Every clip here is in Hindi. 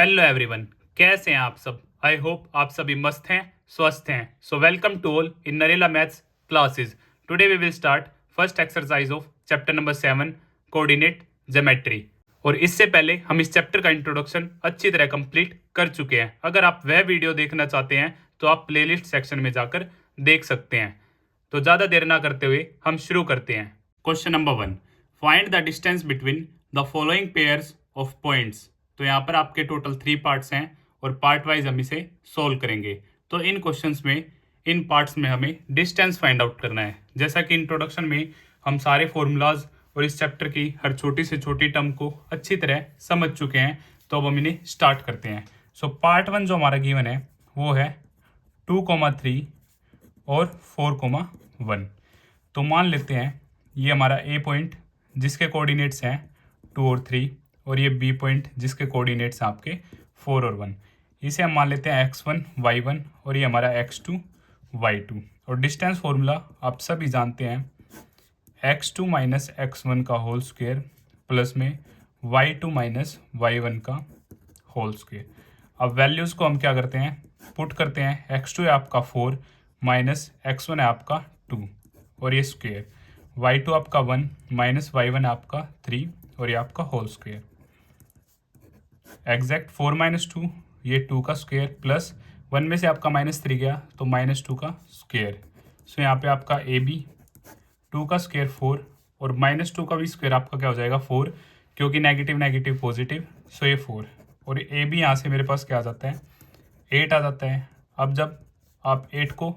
हेलो एवरीवन, कैसे हैं आप सब। आई होप आप सभी मस्त हैं, स्वस्थ हैं। So welcome to all in Narela maths classes. Today we will start first exercise of chapter number 7 coordinate geometry. और इससे पहले हम इस चैप्टर का इंट्रोडक्शन अच्छी तरह कंप्लीट कर चुके हैं। अगर आप वह वीडियो देखना चाहते हैं तो आप प्लेलिस्ट सेक्शन में जाकर देख सकते हैं। तो ज़्यादा देर ना करते हुए हम शुरू करते हैं। Question number 1, find the distance between the following pairs of points. तो यहाँ पर आपके टोटल 3 पार्ट्स हैं और पार्ट वाइज हम इसे सोल्व करेंगे। तो इन क्वेश्चंस में, इन पार्ट्स में हमें डिस्टेंस फाइंड आउट करना है। जैसा कि इंट्रोडक्शन में हम सारे फॉर्मूलाज और इस चैप्टर की हर छोटी से छोटी टर्म को अच्छी तरह समझ चुके हैं। तो अब हम इन्हें स्टार्ट करते हैं। सो पार्ट 1 जो हमारा गिवन है वो है 2,3 और 4,1। तो मान लेते हैं ये हमारा ए पॉइंट जिसके कोऑर्डिनेट्स हैं 2 और 3, और ये बी पॉइंट जिसके कोऑर्डिनेट्स हैं आपके 4 और 1। इसे हम मान लेते हैं x1 y1 और ये हमारा x2 y2। और डिस्टेंस फॉर्मूला आप सभी जानते हैं, x2 माइनस x1 का होल स्क्वायर प्लस में y2 माइनस y1 का होल स्क्वायर। अब वैल्यूज़ को हम क्या करते हैं, पुट करते हैं। x2 है आपका 4 माइनस x1 है आपका 2 और ये स्क्वायर, y2 आपका 1 माइनस y1 आपका 3 और ये आपका होल स्क्वायर। एग्जैक्ट 4 माइनस 2 ये 2 का स्क्वायर प्लस 1 में से आपका -3 गया तो -2 का स्क्वायर। सो यहाँ पे आपका ए बी 2 का स्क्वायर 4 और -2 का भी स्क्वायर आपका क्या हो जाएगा 4, क्योंकि नेगेटिव नेगेटिव पॉजिटिव, सो ये 4। और ए बी यहाँ से मेरे पास क्या आ जाता है 8 आ जाता है। अब जब आप 8 को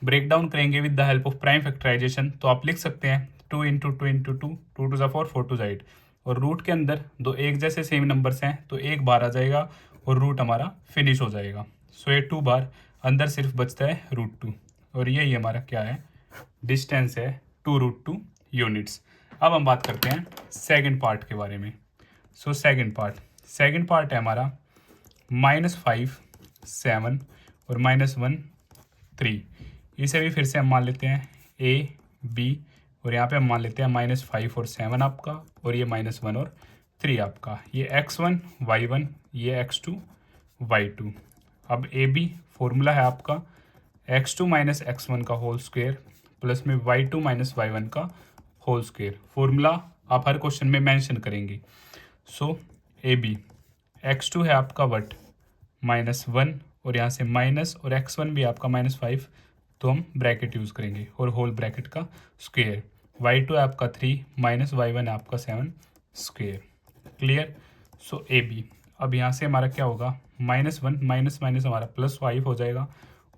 ब्रेक डाउन करेंगे with the help of prime factorisation तो आप लिख सकते हैं 2 इंटू 2 इंटू 2, 2 टू ज़ा 4, 4 टू ज़ा 8। और रूट के अंदर दो एक जैसे सेम नंबर्स हैं तो एक बार आ जाएगा और रूट हमारा फिनिश हो जाएगा। सो ये 2 बार, अंदर सिर्फ बचता है √2 और यही हमारा क्या है, डिस्टेंस है 2√2 यूनिट्स। अब हम बात करते हैं सेकंड पार्ट के बारे में। सो सेकंड पार्ट है हमारा -5 7 और -1 3। इसे भी फिर से हम मान लेते हैं ए बी और यहाँ पे हम मान लेते हैं -5 और 7 आपका और ये -1 और 3 आपका। ये x1 y1 ये x2 y2। अब ए बी फॉर्मूला है आपका x2 माइनस x1 का होल स्क्वायर प्लस में y2 माइनस y1 का होल स्क्वायर। फॉर्मूला आप हर क्वेश्चन में मेंशन करेंगे। सो ए बी x2 है आपका वट -1 और यहाँ से माइनस और x1 भी आपका -5, तो हम ब्रैकेट यूज़ करेंगे और होल ब्रैकेट का स्क्वायर। y2 है आपका 3 माइनस y1 है आपका 7 square. Clear. So A B अब यहाँ से हमारा क्या होगा -1 माइनस माइनस हमारा +5 हो जाएगा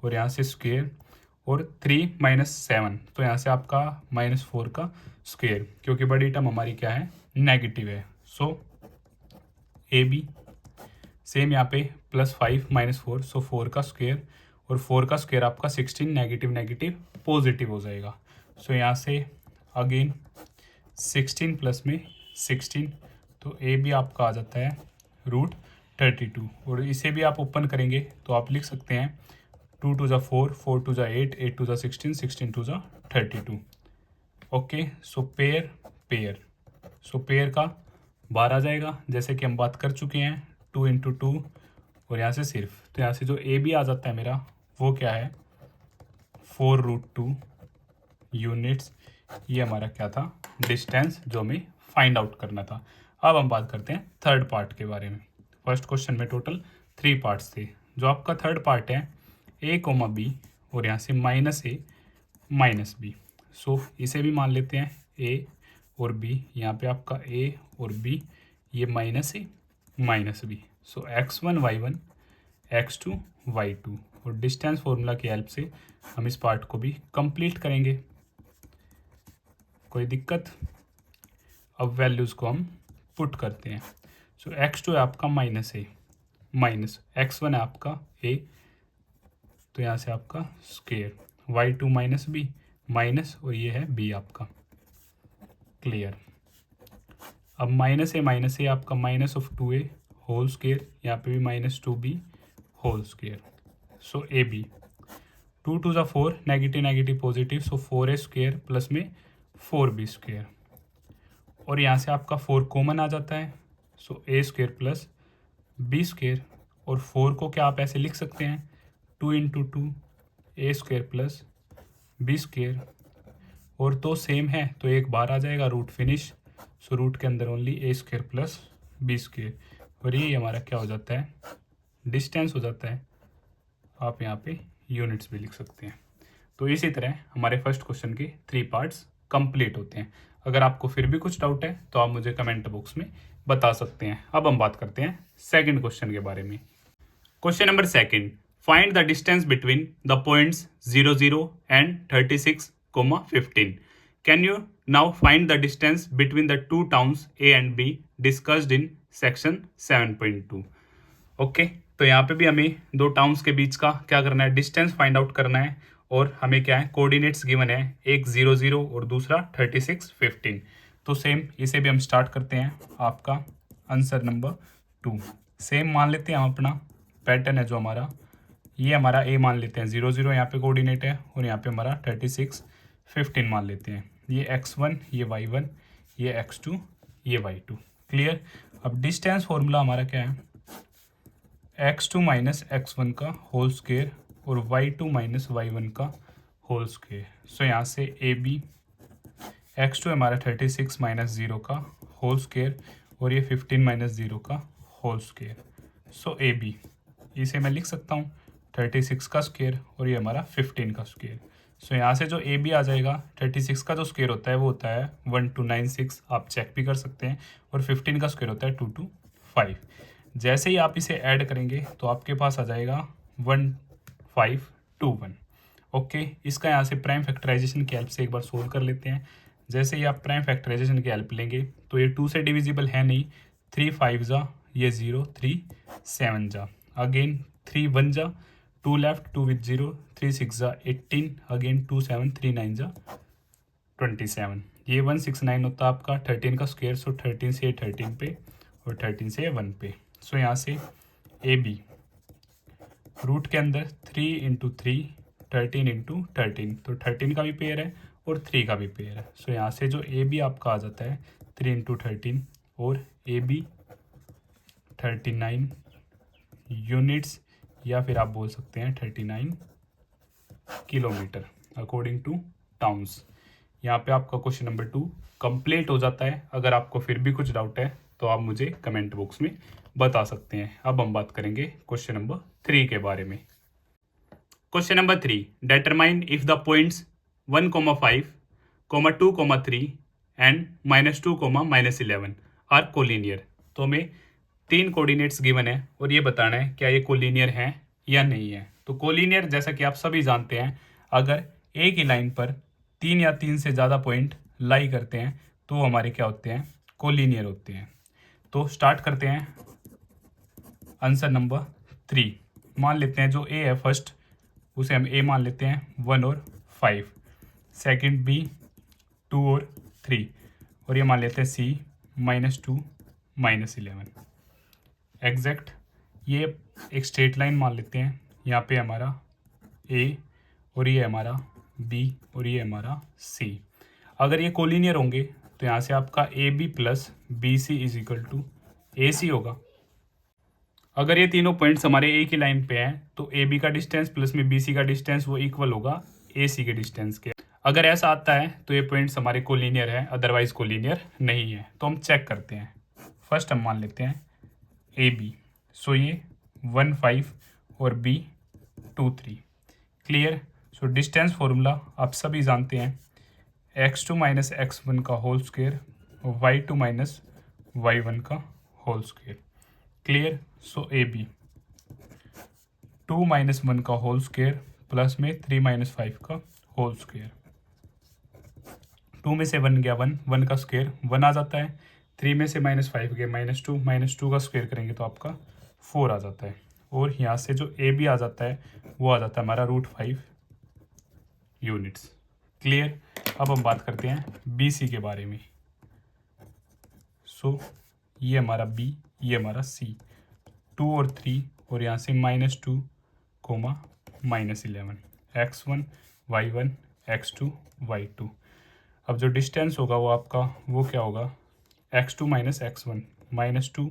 और यहाँ से स्क्वायर और 3 माइनस 7 तो यहाँ से आपका -4 का स्क्वायर, क्योंकि बड़ी टर्म हमारी क्या है नेगेटिव है। सो ए बी सेम यहाँ पे +5 -4 सो 4 का स्क्वायर और 4 का स्क्वायर आपका 16, नेगेटिव नेगेटिव पॉजिटिव हो जाएगा। सो यहाँ से अगेन 16 प्लस में 16 तो ए भी आपका आ जाता है √32। और इसे भी आप ओपन करेंगे तो आप लिख सकते हैं 2 टू ज़ा 4, 4 टू ज़ा 8, 8 टू ज़ा 16, 16 टू ज़ा 32। ओके। सो पेयर सो पेयर का बार आ जाएगा, जैसे कि हम बात कर चुके हैं 2 इंटू 2 और यहाँ से सिर्फ, तो यहाँ से जो ए बी आ जाता है मेरा वो क्या है 4√2 यूनिट्स। ये हमारा क्या था डिस्टेंस जो हमें फाइंड आउट करना था। अब हम बात करते हैं थर्ड पार्ट के बारे में। फर्स्ट क्वेश्चन में टोटल 3 पार्ट्स थे। जो आपका थर्ड पार्ट है a, b और यहाँ से -a -b। सो इसे भी मान लेते हैं a और b, यहाँ पे आपका a और b ये -a -b। So x1 y1 x2 y2 और डिस्टेंस फॉर्मूला की हेल्प से हम इस पार्ट को भी कंप्लीट करेंगे। कोई दिक्कत। अब वैल्यूज़ को हम पुट करते हैं। सो x2 है आपका -a माइनस x1 है आपका a, तो यहाँ से आपका square y2 minus b minus और ये है b आपका। क्लियर। अब -a आपका -2a होल स्क्वायर, यहाँ पे भी -2b whole square. So A B 2 टू ज़ा 4, negative negative positive, so 4a square plus में 4b स्क्वायर और यहाँ से आपका 4 कॉमन आ जाता है। So a square plus B square, और 4 को क्या आप ऐसे लिख सकते हैं 2 इंटू टू ए स्क्वेयर प्लस बी स्क्वेयर, और तो सेम है तो एक बार आ जाएगा रूट फिनिश, सो रूट के अंदर ओनली ए स्क्वेयर प्लस बी स्क्वेयर, और ये हमारा क्या हो जाता है डिस्टेंस हो जाता है। आप यहाँ पे यूनिट्स भी लिख सकते हैं। तो इसी तरह हमारे फर्स्ट क्वेश्चन के 3 पार्ट्स कंप्लीट होते हैं। अगर आपको फिर भी कुछ डाउट है तो आप मुझे कमेंट बॉक्स में बता सकते हैं। अब हम बात करते हैं सेकंड क्वेश्चन के बारे में। Question number second, find the distance between the points 0 0 and 36, 15। Can you now find the distance between the two towns A and be discussed in section 7.2। Okay, तो यहाँ पे भी हमें दो टाउन्स के बीच का क्या करना है डिस्टेंस फाइंड आउट करना है, और हमें क्या है कोऑर्डिनेट्स गिवन है, एक 0 0 और दूसरा 36 15। तो सेम इसे भी हम स्टार्ट करते हैं। आपका आंसर नंबर 2 सेम मान लेते हैं हम, अपना पैटर्न है जो हमारा, ये हमारा ए मान लेते हैं 0 0 यहाँ पे कोऑर्डिनेट है, और यहाँ पे हमारा 36 15 मान लेते हैं। ये x1, ये y1, ये x2, ये y2। क्लियर। अब डिस्टेंस फॉर्मूला हमारा क्या है x2 माइनस x1 का होल स्क्वेयर और y2 माइनस y1 का होल स्क्वेयर। सो यहाँ से ए बी, x2 हमारा 36 माइनस 0 का होल स्क्वेयर, और ये 15 माइनस 0 का whole square. So A B इसे मैं लिख सकता हूँ 36 का स्क्वेयर, और ये हमारा 15 का स्क्वेयर। सो यहाँ से जो ए बी आ जाएगा 36 का जो स्क्वेयर होता है वो होता है 1296, आप चेक भी कर सकते हैं, और 15 का स्क्वेयर होता है 225। जैसे ही आप इसे ऐड करेंगे तो आपके पास आ जाएगा 1521। ओके, इसका यहाँ से प्राइम फैक्टराइजेशन की हेल्प से एक बार सोल्व कर लेते हैं। जैसे ही आप प्राइम फैक्टराइजेशन की हेल्प लेंगे तो ये 2 से डिविजिबल है नहीं, 3 5 जा, ये 0 3 7 जा, अगेन 3 1 जा, 2 लेफ्ट 2 विथ 0, 3 6 जा 18, अगेन 2 7 3 9 जा 27। ये 169 होता है आपका 13 का स्क्वायर। सो 13 से 13 पे और 13 से 1 पे। सो यहाँ से ए बी रूट के अंदर 3 इंटू 3 13 इंटू 13, तो 13 का भी पेयर है और 3 का भी पेयर है। सो यहाँ से जो ए बी आपका आ जाता है 3 इंटू 13, और ए बी 39 यूनिट्स, या फिर आप बोल सकते हैं 39 किलोमीटर अकॉर्डिंग टू टाउन्स। यहाँ पे आपका क्वेश्चन नंबर 2 कंप्लीट हो जाता है। अगर आपको फिर भी कुछ डाउट है तो आप मुझे कमेंट बॉक्स में बता सकते हैं। अब हम बात करेंगे क्वेश्चन नंबर 3 के बारे में। Question number 3, determine if the points 1, 5, 2, 3 and -2, -11 are collinear. तो हमें 3 कोऑर्डिनेट्स गिवन है और ये बताना है क्या ये कोलिनियर है या नहीं है। तो कोलिनियर जैसा कि आप सभी जानते हैं, अगर एक ही लाइन पर 3 या 3 से ज़्यादा पॉइंट लाई करते हैं तो वो हमारे क्या होते हैं कोलिनियर होते हैं। तो स्टार्ट करते हैं आंसर नंबर 3। मान लेते हैं जो ए है फर्स्ट, उसे हम ए मान लेते हैं 1 और 5, सेकंड बी 2 और 3, और ये मान लेते हैं सी -2 -11। एग्जैक्ट ये एक स्ट्रेट लाइन मान लेते हैं। यहाँ पे हमारा ए और ये हमारा बी और ये हमारा सी। अगर ये कोलिनियर होंगे तो यहाँ से आपका a b plus b C is equal to a c होगा। अगर ये तीनों पॉइंट्स हमारे एक ही लाइन पे हैं तो ए बी का डिस्टेंस प्लस में बी सी का डिस्टेंस वो इक्वल होगा ए सी के डिस्टेंस के। अगर ऐसा आता है तो ये पॉइंट्स हमारे कोलिनियर है, अदरवाइज कोलिनियर नहीं है। तो हम चेक करते हैं। फर्स्ट हम मान लेते हैं ए बी। सो ये 1 5 और B 2 3। Clear. So distance formula आप सभी जानते हैं, x2 माइनस x1 का होल स्क्वेयर और y2 माइनस y1 का whole square. Clear. So A B 2 minus 1 का होल स्क्वेयर प्लस में 3 माइनस 5 का होल स्क्वेयर। 2 में से 1 गया 1, 1 का स्क्वेयर 1 आ जाता है। 3 में से -5 गया -2 का स्क्वेयर करेंगे तो आपका 4 आ जाता है। और यहाँ से जो ए बी आ जाता है वो आ जाता है हमारा √5 यूनिट्स। क्लियर। अब हम बात करते हैं बी सी के बारे में। सो ये हमारा बी, ये हमारा सी, 2 और 3, और यहाँ से -2, -11, x1 y1 x2 y2। अब जो डिस्टेंस होगा वो आपका वो क्या होगा x2 माइनस x1, -2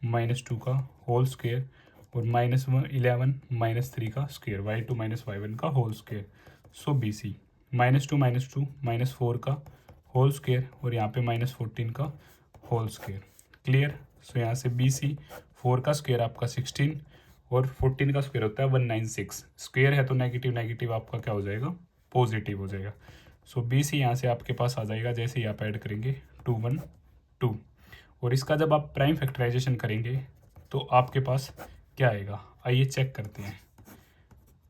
-2 का होल स्क्वायर और -11 -3 का स्क्वायर, y2 - y1 का होल स्क्वायर। सो BC -2 -2 -4 का होल स्क्वायर और यहाँ पे -14 का होल स्क्वायर। क्लियर। सो यहाँ से BC 4 का स्क्वायर आपका 16 और 14 का स्क्वायर होता है 196। स्क्वायर है तो नेगेटिव नेगेटिव आपका क्या हो जाएगा, पॉजिटिव हो जाएगा। सो BC यहाँ से आपके पास आ जाएगा, जैसे ही आप ऐड करेंगे 2 1 2। और इसका जब आप प्राइम फैक्टराइजेशन करेंगे तो आपके पास क्या आएगा, आइए चेक करते हैं।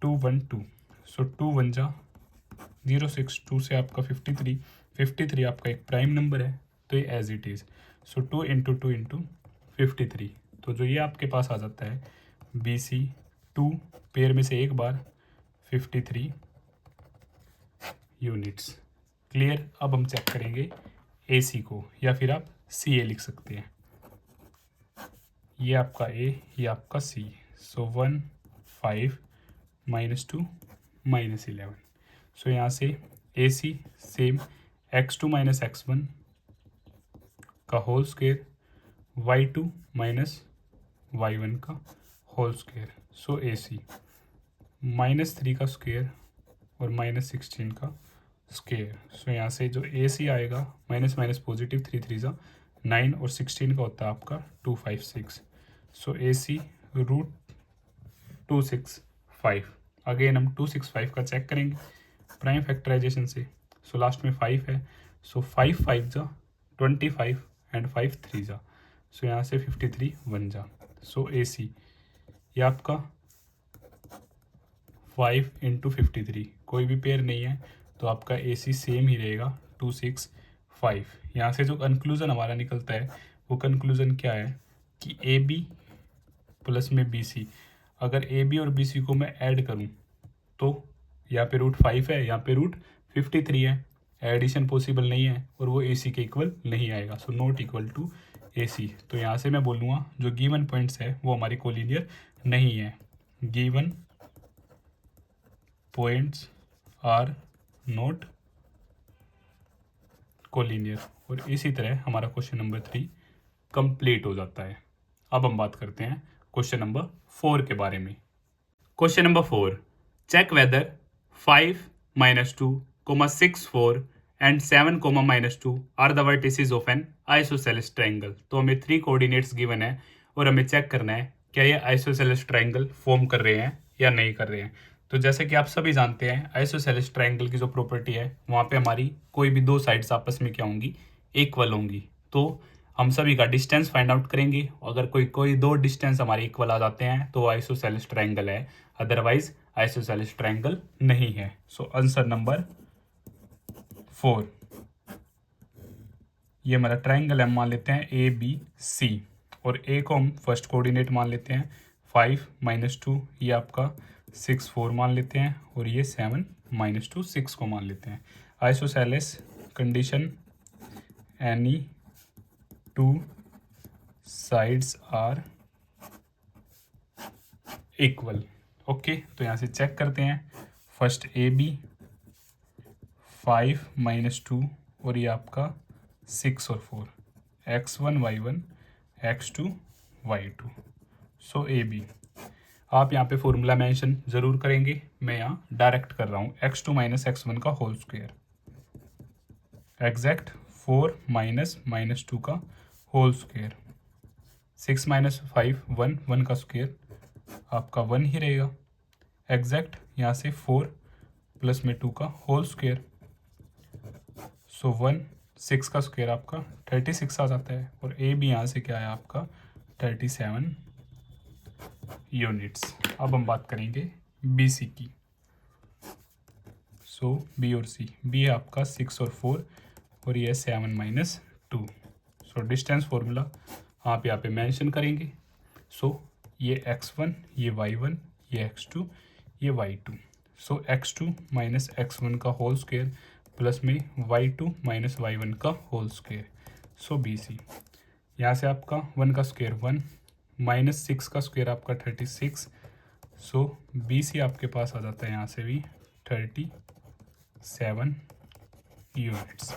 2 1 2, सो 2 1 जा 06, 2 से आपका 53, 53 आपका एक प्राइम नंबर है तो ये एज इट इज़। सो 2 × 2 × 53, तो जो ये आपके पास आ जाता है BC 2 पेयर में से एक बार 53 यूनिट्स। क्लियर। अब हम चेक करेंगे AC को, या फिर आप CA लिख सकते हैं। ये आपका A, ये आपका C। सो 1 5 -2 -11। सो यहाँ से AC सेम x2 - x1 का होल स्क्वायर, y2 - y1 का होल स्क्वायर। सो AC -3 का स्क्वायर और -16 का स्क्वायर। सो यहाँ से जो AC आएगा माइनस माइनस पॉजिटिव, 3 3 जा 9 और 16 का होता है आपका 256। सो AC √265। अगेन हम 265 का चेक करेंगे प्राइम फैक्टराइजेशन से। सो लास्ट में 5 है, सो 5 5 जा 25 एंड 5 3 जा, सो यहाँ से 53 1 जा। सो AC ये आपका 5 × 53, कोई भी पेयर नहीं है तो आपका AC सेम ही रहेगा 265। यहाँ से जो कंक्लूज़न हमारा निकलता है वो कंक्लूज़न क्या है कि AB प्लस में BC, अगर AB और BC को मैं ऐड करूँ तो यहाँ पे √5 है, यहाँ पे √53 है, एडिशन पॉसिबल नहीं है और वो AC के इक्वल नहीं आएगा। So not equal to AC। तो यहाँ से मैं बोलूँगा जो गिवन पॉइंट्स है वो हमारी कोलिनियर नहीं है। Given points are not collinear. और इसी तरह हमारा क्वेश्चन नंबर 3 कंप्लीट हो जाता है। अब हम बात करते हैं क्वेश्चन नंबर 4 के बारे में। Question number 4, check whether 5 -2, 6 4 and 7 -2 are the vertices of an isosceles triangle. तो हमें 3 कोऑर्डिनेट्स गिवन है और हमें चेक करना है क्या ये आइसोसेलेस ट्रायंगल फॉर्म कर रहे हैं या नहीं कर रहे हैं। तो जैसे कि आप सभी जानते हैं आइसोसेलेस ट्रायंगल की जो प्रॉपर्टी है वहाँ पे हमारी कोई भी दो साइड्स आपस में क्या होंगी, इक्वल होंगी। तो हम सभी का डिस्टेंस फाइंड आउट करेंगे, अगर कोई दो डिस्टेंस हमारे इक्वल आ जाते हैं तो आइसोसेलेस ट्रायंगल है, अदरवाइज आइसोसेलेस ट्रायंगल नहीं है। सो आंसर नंबर 4, ये हमारा ट्रायंगल है, हम मान लेते हैं ABC और A को हम फर्स्ट कोऑर्डिनेट मान लेते हैं 5 -2, ये आपका 6 4 मान लेते हैं और ये 7 -2 6 को मान लेते हैं। Isosceles condition any 2 sides are equal. Okay, तो यहाँ से चेक करते हैं। फर्स्ट AB 5 -2 और ये आपका 6 और 4, x1 y1 x2 y2। सो AB आप यहाँ पे फॉर्मूला मेंशन ज़रूर करेंगे, मैं यहाँ डायरेक्ट कर रहा हूँ x2 - x1 का होल स्क्वायर एग्जैक्ट 4 -2 का होल स्क्वायर, 6 - 5 1 1 का स्क्वायर आपका 1 ही रहेगा एग्जैक्ट, यहाँ से 4 प्लस में 2 का होल स्क्वायर। सो 1 6 का स्क्वायर आपका 36 आ जाता है और A भी यहाँ से क्या है आपका 37 यूनिट्स। अब हम बात करेंगे BC की। सो B और C, B है आपका 6 और 4 और ये 7 -2। सो डिस्टेंस फॉर्मूला आप यहाँ पे मेंशन करेंगे। सो ये x1 ये y1 ये x2 ये y2। सो x2 - x1 का होल स्क्वायर प्लस में y2 - y1 का होल स्क्वायर। सो BC यहाँ से आपका 1 का स्क्वायर 1 -6 का स्क्वायर आपका 36। सो BC आपके पास आ जाता है यहाँ से भी 37 यूनिट्स।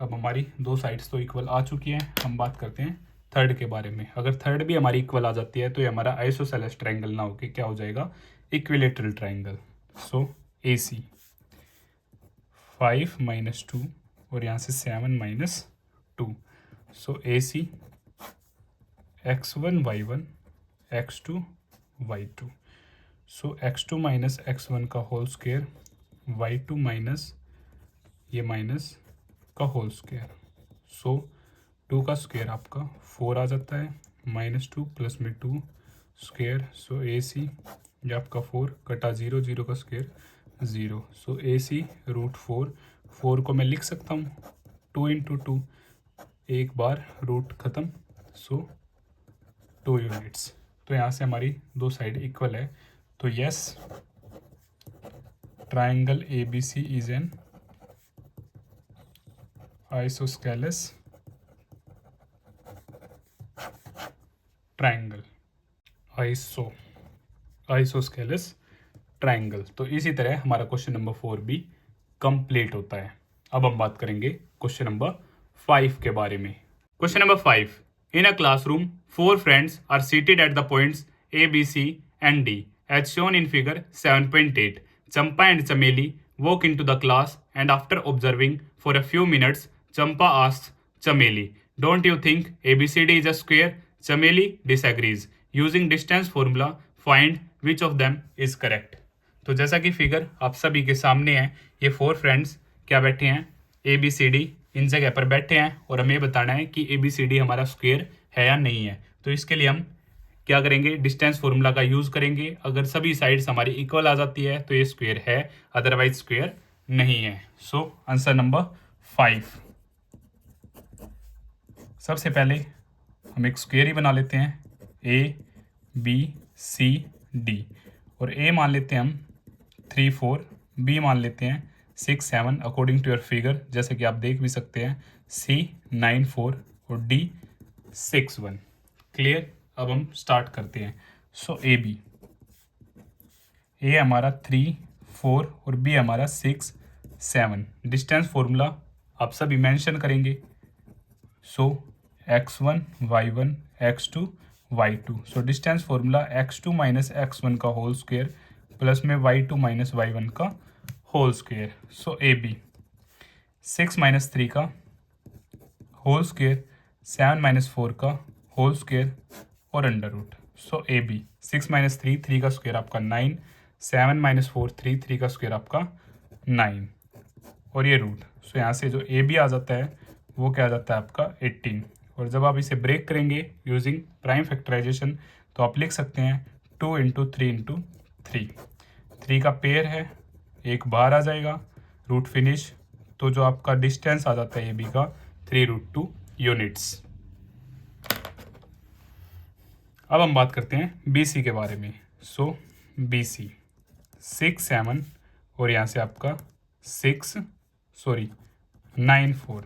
अब हमारी दो साइड्स तो इक्वल आ चुकी हैं, हम बात करते हैं थर्ड के बारे में। अगर थर्ड भी हमारी इक्वल आ जाती है तो ये हमारा आइसोसेलेस ट्रायंगल ना होके क्या हो जाएगा, इक्विलेटरल ट्रायंगल। सो ए सी 5 - 2 और यहाँ से 7 - 2। सो ए सी x1 y1 x2 y2। सो x2 - x1 का होल स्क्वायर y2 माइनस ये माइनस का होल स्क्वायर। सो 2 का स्क्वायर आपका 4 आ जाता है, -2 प्लस में 2 स्क्वायर। सो ए सी ये आपका 4 कटा 0, 0 का स्क्वायर 0। सो ए सी √4। 4 को मैं लिख सकता हूँ 2 × 2, एक बार रूट ख़त्म। So 2 units. तो यहाँ से हमारी दो साइड इक्वल है। तो yes, triangle A B C is an isosceles triangle, isosceles triangle. तो इसी तरह हमारा क्वेश्चन नंबर 4 भी कंप्लीट होता है। अब हम बात करेंगे क्वेश्चन नंबर 5 के बारे में। Question number 5, in a classroom 4 friends are seated at the points A, B, C and D as shown in figure 7.8. Champa and Chameli walk into the class and after observing for a few minutes, Champa asks Chameli, "Don't you think ABCD is a square?" Chameli disagrees. Using distance formula, find which of them is correct. तो जैसा कि फिगर आप सभी के सामने है, ये 4 फ्रेंड्स क्या बैठे हैं, ABCD इन जगह पर बैठे हैं और हमें बताना है कि ABCD हमारा स्क्वायर है या नहीं है। तो इसके लिए हम क्या करेंगे, डिस्टेंस फॉर्मूला का यूज करेंगे। अगर सभी साइड्स हमारी इक्वल आ जाती है तो ये स्क्वायर है, अदरवाइज स्क्वायर नहीं है। So answer number 5। सबसे पहले हम एक स्क्वायर ही बना लेते हैं, ABCD, और A मान लेते हैं हम 3 4, B मान लेते हैं 6 7 अकॉर्डिंग टू योर फिगर, जैसे कि आप देख भी सकते हैं, C 9 4 और D 6 1। क्लियर। अब हम स्टार्ट करते हैं। सो AB, A हमारा 3 4 और B हमारा 6 7। डिस्टेंस फॉर्मूला आप सभी मेंशन करेंगे। सो x1 y1 x2 y2। सो डिस्टेंस फॉर्मूला x2 - x1 का होल स्क्वायर प्लस में y2 - y1 का होल स्क्वायर। सो AB 6 - 3 का होल स्क्वायर, 7 - 4 का होल स्क्वायर और अंडर रूट। सो AB 6 - 3, 3 का स्क्वायर आपका 9, 7 - 4 3, 3 का स्क्वायर आपका 9 और ये रूट। सो यहाँ से जो AB आ जाता है वो क्या आ जाता है आपका 18। और जब आप इसे ब्रेक करेंगे यूजिंग प्राइम फैक्टराइजेशन तो आप लिख सकते हैं 2 × 3 × 3। 3 का पेयर है, एक बाहर आ जाएगा, रूट फिनिश। तो जो आपका डिस्टेंस आ जाता है AB का 3√2 यूनिट्स। अब हम बात करते हैं BC के बारे में। सो BC 6 7 और यहाँ से आपका 9 4।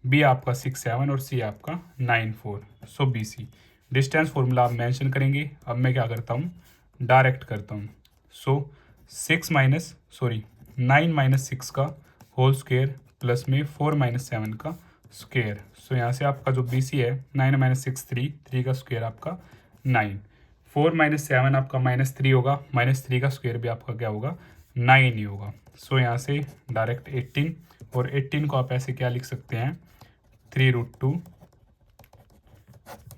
B आपका 6 7 और C आपका 9 4। सो BC डिस्टेंस फॉर्मूला आप मेंशन करेंगे। अब मैं क्या करता हूँ, डायरेक्ट करता हूँ। सो 9 - 6 का होल स्क्वायर प्लस में 4 - 7 का स्क्वायर। सो यहाँ से आपका जो BC है 9 - 6 3, 3 का स्क्वायर आपका 9, 4 - 7 आपका -3 होगा, -3 का स्क्वायर भी आपका क्या होगा 9 ही होगा। सो यहाँ से डायरेक्ट 18 और 18 को आप ऐसे क्या लिख सकते हैं 3√2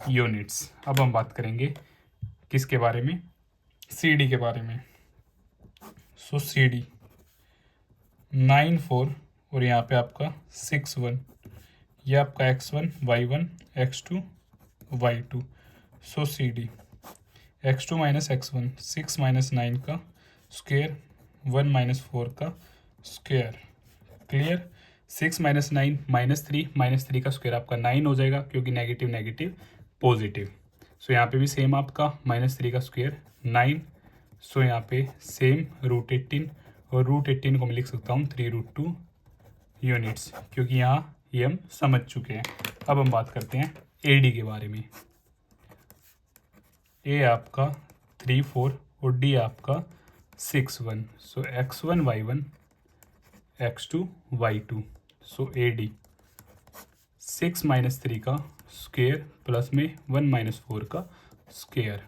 यूनिट्स। अब हम बात करेंगे किसके बारे में, CD के बारे में। सो CD 9 4 और यहाँ पे आपका 6 1, ये आपका x1 y1 x2 y2। सो CD x2 - x1 6 - 9 का स्क्वायर 1 - 4 का स्क्वायर। क्लियर। 6 - 9 -3 का स्क्वायर आपका 9 हो जाएगा, क्योंकि नेगेटिव नेगेटिव पॉजिटिव। सो यहाँ पे भी सेम आपका -3 का स्क्वायर 9। सो यहाँ पे सेम √18 और √18 को मैं लिख सकता हूँ 3√2 यूनिट्स, क्योंकि यहाँ ये हम समझ चुके हैं। अब हम बात करते हैं AD के बारे में। A आपका 3 4 और D आपका 6 1। सो x1 y1 x2 y2। सो AD 6 - 3 का स्क्वेयर प्लस में 1 माइनस 4 का स्क्वेयर।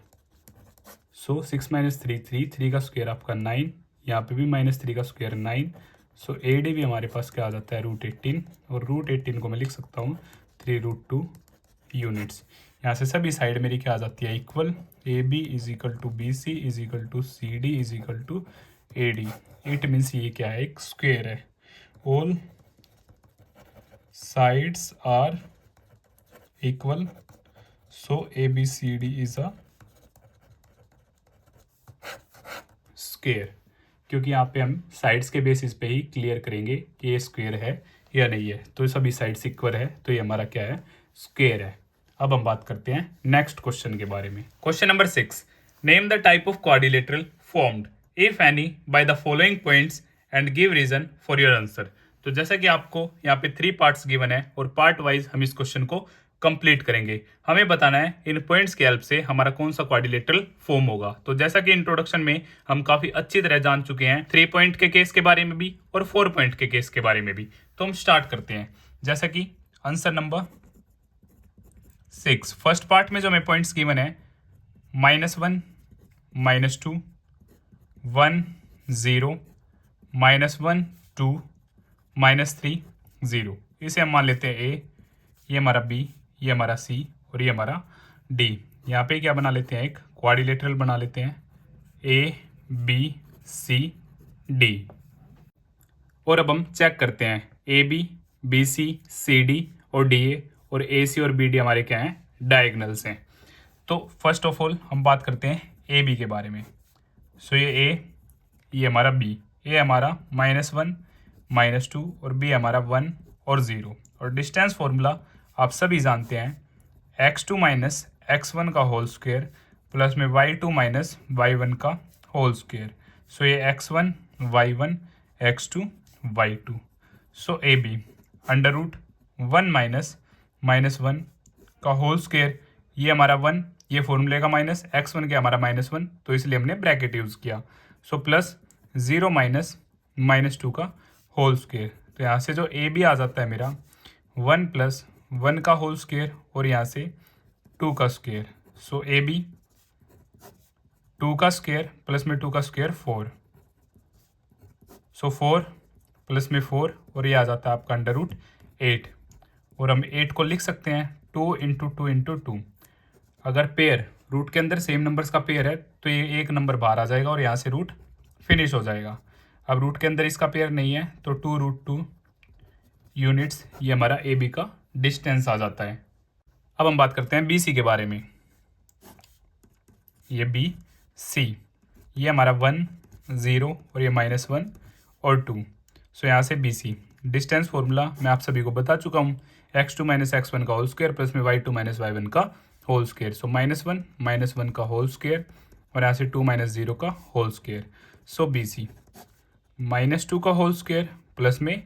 सो 6 माइनस 3 3, 3 का स्क्वेयर आपका 9, यहाँ पे भी माइनस 3 का स्क्वेयर 9। सो AD भी हमारे पास क्या आ जाता है √18, और √18 को मैं लिख सकता हूँ 3√2 यूनिट्स। यहाँ से सभी साइड मेरी क्या आ जाती है equal, AB is equal to BC is equal to CD is equal to AD। It means ये क्या है, एक स्क्वेयर है। All sides are equal, so ABCD is a square. क्योंकि यहाँ पे हम साइड्स के बेसिस पे ही क्लियर करेंगे कि ये स्क्वेयर है या नहीं है। तो सभी साइड्स इक्वल है, तो ये हमारा क्या है, स्क्वेयर है। अब हम बात करते हैं नेक्स्ट क्वेश्चन के बारे में। Question number 6, name the type of quadrilateral formed if any by the following points and give reason for your answer. तो जैसा कि आपको यहाँ पे 3 पार्ट्स गिवन है और पार्ट वाइज हम इस क्वेश्चन को कंप्लीट करेंगे। हमें बताना है इन पॉइंट्स की हेल्प से हमारा कौन सा क्वाड्रिलेटरल फॉर्म होगा। तो जैसा कि इंट्रोडक्शन में हम काफी अच्छी तरह जान चुके हैं 3 पॉइंट के केस के बारे में भी और 4 पॉइंट के केस के बारे में भी। तो हम स्टार्ट करते हैं। जैसा कि आंसर नंबर 6, फर्स्ट पार्ट में जो हमें पॉइंट्स गिवन है -1 -2 1 0 -1 2 -3 0। इसे हम मान लेते हैं A, ये हमारा B, ये हमारा C और ये हमारा D। यहाँ पे क्या बना लेते हैं, एक क्वाड्रिलेटरल बना लेते हैं ABCD। और अब हम चेक करते हैं AB BC CD और DA और AC और BD हमारे क्या हैं, डायगोनल्स हैं। तो फर्स्ट ऑफ ऑल हम बात करते हैं AB के बारे में। सो ये A, ये हमारा B, ये हमारा -1 -2 और B हमारा 1 और 0। और डिस्टेंस फॉर्मूला आप सभी जानते हैं, x2 माइनस x1 का होल स्क्वायर प्लस में y2 माइनस y1 का होल स्क्वायर। सो ये x1 y1 x2 y2। सो AB √1 माइनस -1 का होल स्क्वायर, ये हमारा 1, ये फॉर्मूले का माइनस, x1 के हमारा -1, तो इसलिए हमने ब्रैकेट यूज़ किया। सो प्लस 0 माइनस -2 का होल स्क्वायर। तो यहाँ से जो AB आ जाता है मेरा 1 प्लस 1 का होल स्क्वायर और यहाँ से 2 का स्क्वायर। सो AB 2 का स्क्वायर प्लस में 2 का स्क्वायर 4। सो 4 प्लस में 4 और ये आ जाता है आपका √8। और हम 8 को लिख सकते हैं 2 इंटू 2 इंटू 2। अगर पेयर रूट के अंदर सेम नंबर्स का पेयर है तो ये एक नंबर बाहर आ जाएगा और यहाँ से रूट फिनिश हो जाएगा। अब रूट के अंदर इसका पेयर नहीं है तो 2√2 यूनिट्स ये हमारा AB का डिस्टेंस आ जाता है। अब हम बात करते हैं BC के बारे में। ये BC, ये हमारा 1 0 और ये -1 और 2। सो यहाँ से BC डिस्टेंस फॉर्मूला मैं आप सभी को बता चुका हूँ, x2 माइनस x1 का होल स्क्वायर प्लस में y2 माइनस y1 का होल स्क्वायर। सो -1 का होल स्क्वायर और यहाँ से 2 माइनस 0 का होल स्क्वायर। सो BC -2 का होल स्क्वायर प्लस में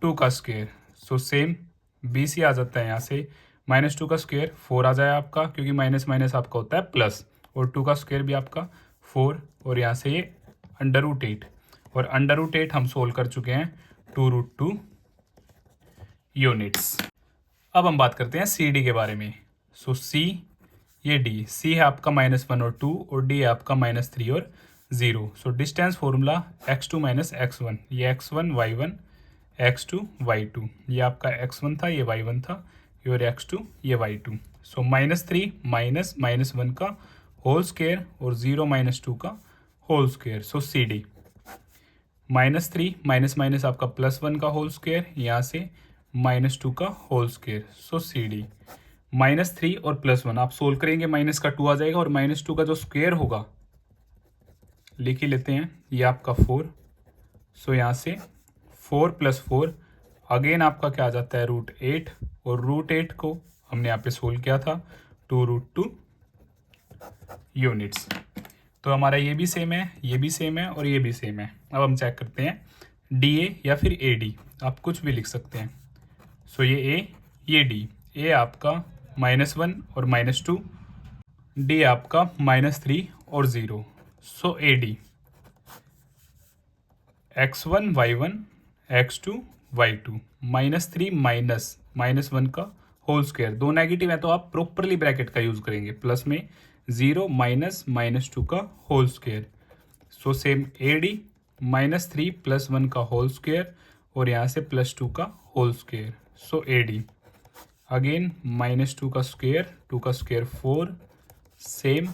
2 का स्क्वायर। सो सेम BC आ जाता है यहाँ से -2 का स्क्वायर 4 आ जाए आपका, क्योंकि माइनस माइनस आपका होता है प्लस, और 2 का स्क्वायर भी आपका 4 और यहाँ से ये √8 और √8 हम सोल्व कर चुके हैं 2√2 यूनिट्स। अब हम बात करते हैं CD के बारे में। सो C, ये D, C है आपका -1 और 2 और D है आपका -3 और 0। सो distance formula x2 minus x1, ये x1 y1 x2 y2, ये आपका x1 था, ये y1 था, और x2 ये y2। सो -3 माइनस -1 का होल स्क्वायर और 0 माइनस 2 का होल स्क्वायर। सो CD -3 माइनस आपका +1 का होल स्क्वायर, यहाँ से -2 का होल स्क्वायर। सो CD -3 और +1 आप सोल्व करेंगे, माइनस का 2 आ जाएगा और -2 का जो स्क्वायर होगा लिख ही लेते हैं, ये आपका 4। सो यहाँ से 4 + 4 अगेन आपका क्या आ जाता है √8 और √8 को हमने यहाँ पे सोल्व किया था 2√2 यूनिट्स। तो हमारा ये भी सेम है, ये भी सेम है और ये भी सेम है। अब हम चेक करते हैं DA या फिर AD, आप कुछ भी लिख सकते हैं। सो ये A, ये D, A आपका -1 और -2, D आपका -3 और 0। सो AD x1 y1 x2 y2 -3 minus -1 का होल स्क्वायर। दो नेगेटिव है तो आप प्रॉपरली ब्रैकेट का यूज करेंगे, प्लस में 0 माइनस -2 का whole square. So same AD -3 + 1 का होल स्क्वायर और यहाँ से +2 का होल स्क्वायर। सो AD अगेन -2 का स्क्वायर, 2 का स्क्वायर 4, सेम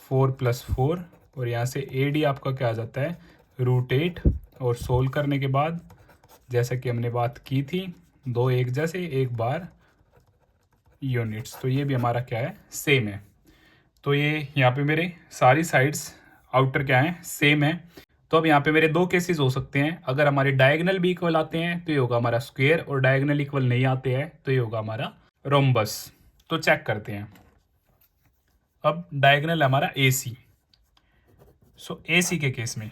4 + 4 और यहाँ से AD आपका क्या आ जाता है √8। और सोल्व करने के बाद जैसा कि हमने बात की थी, दो एक जैसे, एक बार यूनिट्स, तो ये भी हमारा क्या है सेम है। तो ये यहाँ पे मेरे सारी साइड्स आउटर क्या है सेम है। तो अब यहाँ पे मेरे दो केसेस हो सकते हैं, अगर हमारे डायगोनल भी इक्वल आते हैं तो ये होगा हमारा स्क्वायर, और डायगोनल इक्वल नहीं आते हैं तो ये होगा हमारा रोम्बस। तो चेक करते हैं। अब डायगोनल है हमारा AC। सो AC के केस में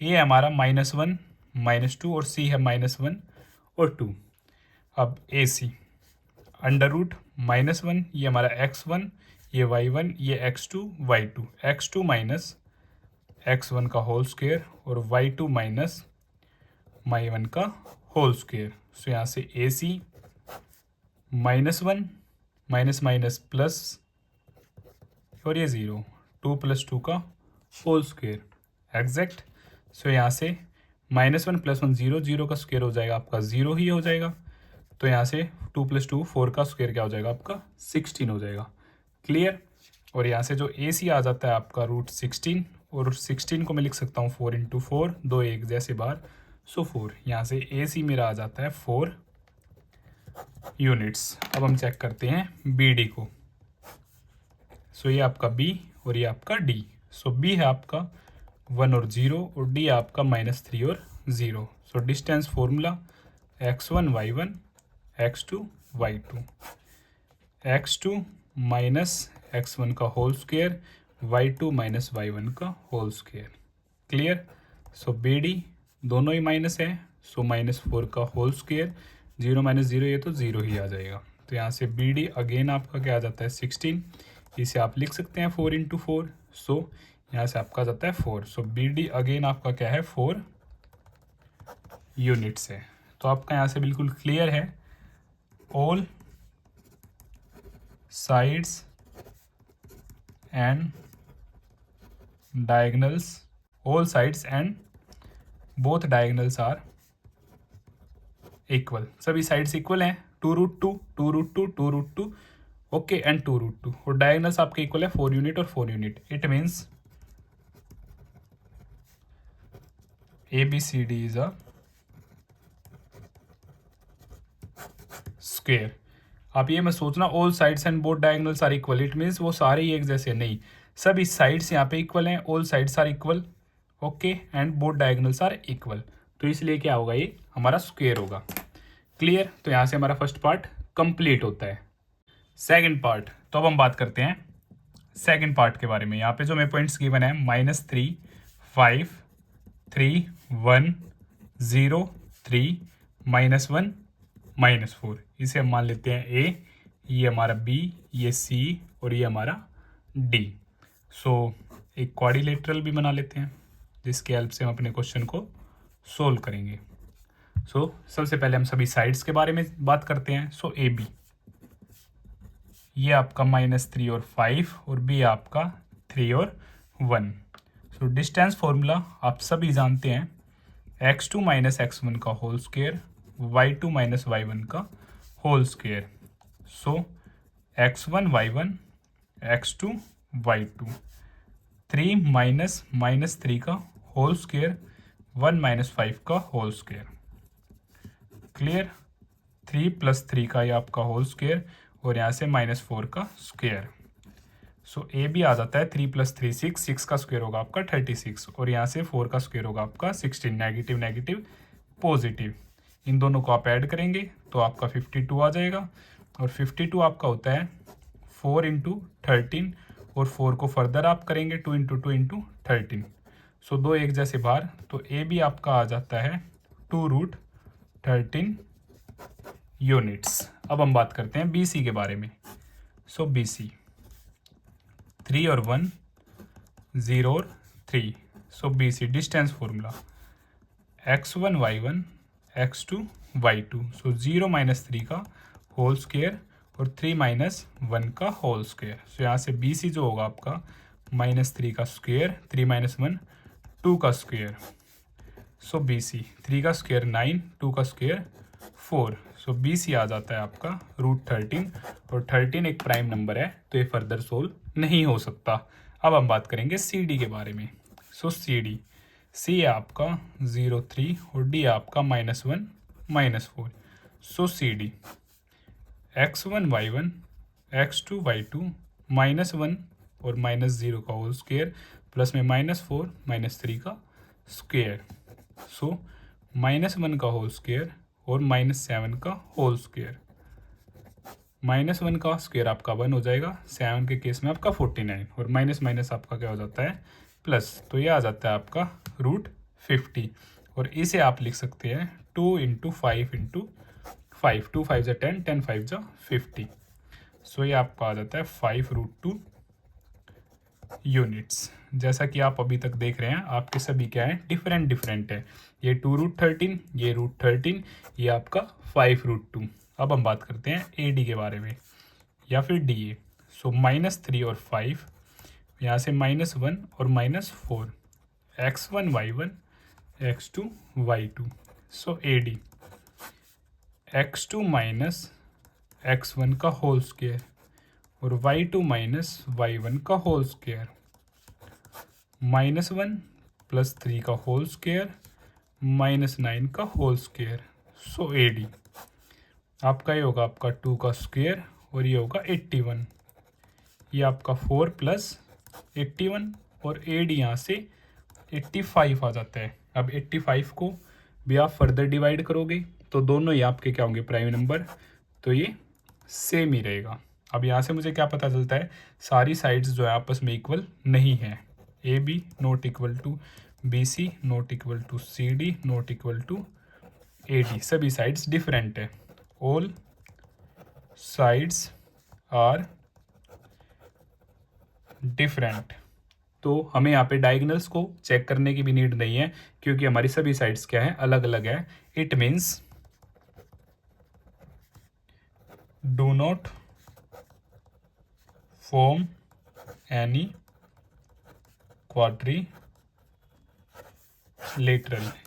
A है हमारा -1 -2 और C है -1 और 2। अब AC √-1 ये हमारा x1, ये y1, ये x2 y2, x2 minus x1 का होल स्क्वायर और y2 माइनस y1 का होल स्क्वायर। सो यहाँ से AC -1 माइनस माइनस प्लस और ये 0, 2 + 2 का होल स्क्वायर एग्जैक्ट। सो यहाँ से -1 + 1 0, 0 का स्क्वायर हो जाएगा आपका 0 ही हो जाएगा। तो यहाँ से 2 + 2 4 का स्क्वायर क्या हो जाएगा आपका 16 हो जाएगा। क्लियर। और यहाँ से जो AC आ जाता है आपका √16, और 16 को मैं लिख सकता हूँ 4 × 4, दो एक जैसे बार, सो 4। यहाँ से AC मेरा आ जाता है 4 यूनिट्स। अब हम चेक करते हैं BD को। सो ये आपका B और ये आपका D। सो B है आपका 1 और 0 और D है आपका -3 और 0। सो distance formula x1 y1 x2 y2, x2 minus x1 का whole square, y2 minus y1 का होल स्क्वायर। क्लियर। सो BD दोनों ही माइनस है, सो -4 का होल स्क्वायर, 0 - 0 ये तो 0 ही आ जाएगा। तो यहाँ से BD अगेन आपका क्या आ जाता है 16। इसे आप लिख सकते हैं 4 × 4। सो यहाँ से आपका आ जाता है 4। सो BD अगेन आपका क्या है 4 यूनिट्स है। तो आपका यहाँ से बिल्कुल क्लियर है, all sides and diagonals, all sides and both diagonals are equal. सभी साइड्स इक्वल हैं, 2√2 2√2 2√2 ओके एंड 2√2, और डायगोनल्स आपके इक्वल है 4 यूनिट और 4 unit. It means ABCD is a square. आप ये मत सोचना all sides and both diagonals are equal, it means वो सारे ही एक जैसे, नहीं, सभी साइड्स यहाँ पे इक्वल हैं, all sides are equal okay and both diagonals are equal. तो इसलिए क्या होगा, ये हमारा स्क्वायर होगा। क्लियर। तो यहाँ से हमारा फर्स्ट पार्ट कंप्लीट होता है। सेकंड पार्ट, तो अब हम बात करते हैं सेकंड पार्ट के बारे में। यहाँ पे जो हमें पॉइंट्स गिवन है -3 5 3 1 0 3 -1 -4, इसे हम मान लेते हैं A, ये हमारा B, ये C और ये हमारा D। सो एक क्वाड्रिलेटरल भी बना लेते हैं जिसके हेल्प से हम अपने क्वेश्चन को सोल्व करेंगे। सो सबसे पहले हम सभी साइड्स के बारे में बात करते हैं। सो AB ये आपका -3 और 5 और B आपका 3 और 1। सो डिस्टेंस फॉर्मूला आप सभी जानते हैं, x2 माइनस x1 का whole square, y2 minus y1 का होल स्क्वायर। सो x1 y1 x2 y2, 3 minus -3 का होल स्क्वायर, 1 - 5 का होल स्क्वायर। क्लियर। 3 + 3 का ये आपका होल स्क्वायर और यहाँ से -4 का स्क्वायर। सो ए भी आ जाता है 3 + 3 6, 6 का स्क्वायर होगा आपका 36 और यहाँ से 4 का स्क्वायर होगा आपका 16। नेगेटिव नेगेटिव पॉजिटिव, इन दोनों को आप ऐड करेंगे तो आपका 52 आ जाएगा। और 52 आपका होता है 4 × 13 और 4 को फर्दर आप करेंगे 2 × 2 × 13। सो दो एक जैसे बार, तो ए भी आपका आ जाता है 2√13 यूनिट्स। अब हम बात करते हैं BC के बारे में। सो BC 3 और 1 0 और 3। सो BC distance formula x1 y1 x2 y2। सो 0 - 3 का होल स्क्वेयर और 3 माइनस 1 का होल स्क्वेयर। सो यहाँ से बी सी जो होगा आपका -3 का स्क्वेयर, 3 माइनस 1 2 का स्क्वेयर। सो बी सी 3 का स्क्वेयर 9, 2 का स्क्वेयर 4। सो बी सी आ जाता है आपका √13 और 13 एक प्राइम नंबर है तो ये फर्दर सोल्व नहीं हो सकता। अब हम बात करेंगे सी डी के बारे में। सो सी डी, सी है आपका 0, 3 और डी है आपका -1 -4। सो C D x1 y1 x2 y2 -1 और -0 का होल स्क्वेयर प्लस में -4 -3 का स्क्वेयर। सो -1 का होल स्क्वेयर और -7 का होल स्क्वेयर। -1 का स्क्वेयर आपका 1 हो जाएगा, 7 के केस में आपका 49 और माइनस माइनस आपका क्या हो जाता है प्लस। तो ये आ जाता है आपका √50 और इसे आप लिख सकते हैं 2 × 5 × 5, 2 5 जा 10, 10 5 जा 50। सो ये आपका आ जाता है 5√2 यूनिट्स। जैसा कि आप अभी तक देख रहे हैं आपके सभी क्या है डिफरेंट है। ये 2√13, ये √13, ये आपका 5√2। अब हम बात करते हैं ए डी के बारे में या फिर डी ए। सो -3 और 5, यहाँ से -1 और -4, x1 y1 x2 y2। So A D x2 minus x1 का होल स्क्वेयर और y2 माइनस y1 का होल स्क्वेयर, -1 + 3 का होल स्क्वेयर -9 का whole square. So A D आपका ये होगा आपका 2 का स्क्वेयर और ये होगा 81। ये आपका 4 + 81 और ए डी यहाँ से 85 आ जाता है। अब 85 को भी आप फर्दर डिवाइड करोगे तो दोनों ही आपके क्या होंगे प्राइम नंबर, तो ये सेम ही रहेगा। अब यहाँ से मुझे क्या पता चलता है, सारी साइड्स जो है आपस में इक्वल नहीं है। A B not equal to B C not equal to C D not equal to A D, सभी साइड्स डिफरेंट है। All sides are different. तो हमें यहाँ पे डायगोनल्स को चेक करने की भी नीड नहीं है क्योंकि हमारी सभी साइड्स क्या है अलग अलग है। It means do not form any quadrilateral.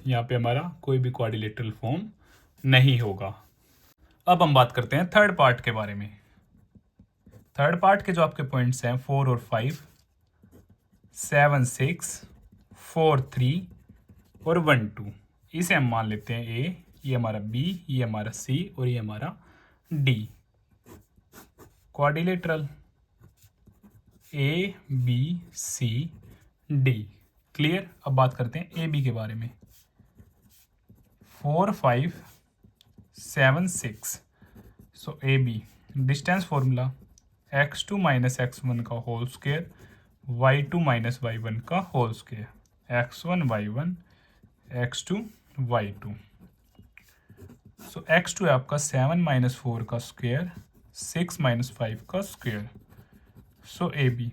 यहाँ पे हमारा कोई भी क्वाड्रिलेटरल फॉर्म नहीं होगा। अब हम बात करते हैं थर्ड पार्ट के बारे में। थर्ड पार्ट के जो आपके पॉइंट्स हैं 4 और 5, 7 6, 4 3 और 1 2, इसे हम मान लेते हैं ए, ये हमारा बी, ये हमारा सी और ये हमारा D. Quadrilateral A B C D, clear. अब बात करते हैं ए बी के बारे में। 4 5 7 6। So A B distance formula x2 minus x1 का whole square y2 minus y1 का whole square, x1 y1 x2 y2। सो x2 है आपका 7 - 4 का स्क्वेयर 6 - 5 का स्क्वेयर। सो ए बी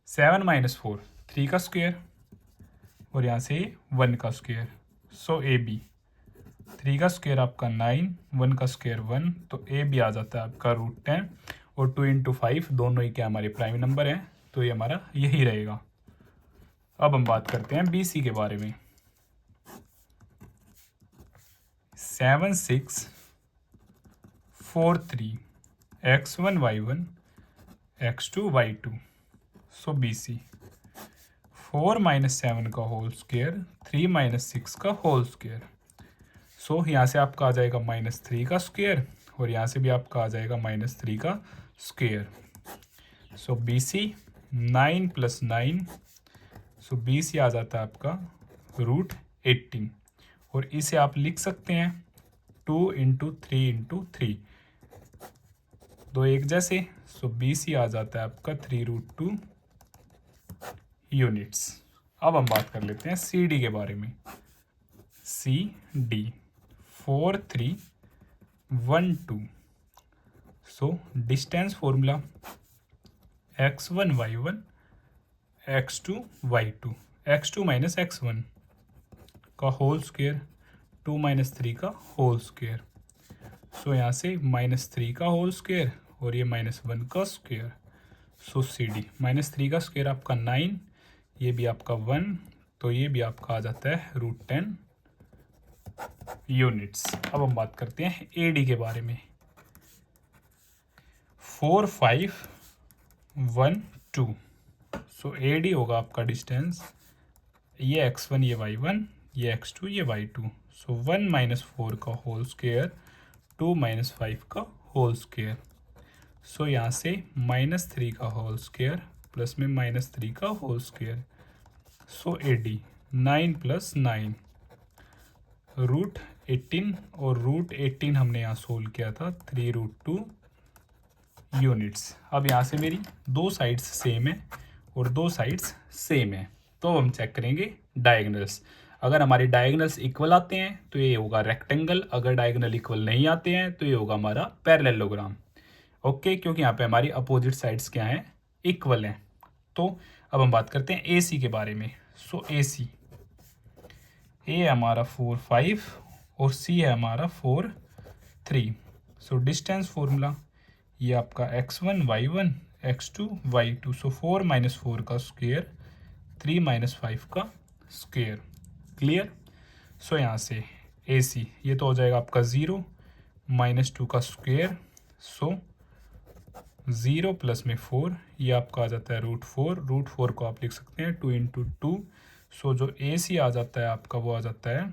7 - 4 3 का स्क्वेयर और यहाँ से 1 का स्क्वेयर। सो ए बी 3 का स्क्वेयर आपका 9, 1 का स्क्वेयर 1, तो ए बी आ जाता है आपका √10 और 2 × 5 दोनों ही क्या हमारे प्राइम नंबर हैं, तो ये हमारा यही रहेगा। अब हम बात करते हैं बी सी के बारे में। 7 6 4 3 x1 y1 x2 y2। सो बी सी 4 - 7 का होल स्क्वेयर 3 - 6 का होल स्क्वेयर। सो यहाँ से आपका आ जाएगा -3 का स्क्वेयर और यहाँ से भी आपका आ जाएगा -3 का स्क्वेयर। सो बी सी 9 + 9, सो बी सी आ जाता है आपका √18 और इसे आप लिख सकते हैं 2 × 3 × 3, दो एक जैसे। सो बी सी आ जाता है आपका 3√2 यूनिट्स। अब हम बात कर लेते हैं सी डी के बारे में। C D 4 3 1 2। So distance formula x1 y1 x2 y2, x2 minus x1 का होल स्क्वेयर 2 - 3 का होल स्क्वेयर। सो यहाँ से -3 का होल स्क्वायर और ये -1 का स्क्वायर। सो CD -3 का स्क्वायर आपका 9, ये भी आपका 1, तो ये भी आपका आ जाता है √10 यूनिट्स। अब हम बात करते हैं AD के बारे में। 4 5 1 2। सो AD होगा आपका डिस्टेंस, ये x1 ये y1 ये x2 ये y2। सो 1 - 4 का होल स्क्वायर 2 - 5 का होल स्क्वायर। सो यहाँ से -3 का होल स्क्वायर प्लस में -3 का होल स्क्वायर। सो AD 9 + 9 √18 और √18 हमने यहाँ सोल्व किया था 3√2 यूनिट्स। अब यहाँ से मेरी दो साइड्स सेम है और दो साइड्स सेम है, तो हम चेक करेंगे डायगोनल्स। अगर हमारे डायगोनल्स इक्वल आते हैं तो ये होगा रेक्टेंगल, अगर डायगोनल इक्वल नहीं आते हैं तो ये होगा हमारा पैरेललोग्राम। ओके, क्योंकि यहाँ पे हमारी अपोजिट साइड्स क्या हैं, इक्वल हैं। तो अब हम बात करते हैं AC के बारे में। सो AC, A हमारा 4 5 और C है हमारा 4 3। सो डिस्टेंस फॉर्मूला, ये आपका x1 y1 x2 y2। सो 4 - 4 का स्क्वायर 3 - 5 का स्क्वायर। क्लियर। सो यहाँ से AC ये तो हो जाएगा आपका 0 -2 का स्क्वायर। सो 0 प्लस में 4, ये आपका आ जाता है √4। √4 को आप लिख सकते हैं 2 × 2। सो जो AC आ जाता है आपका वो आ जाता है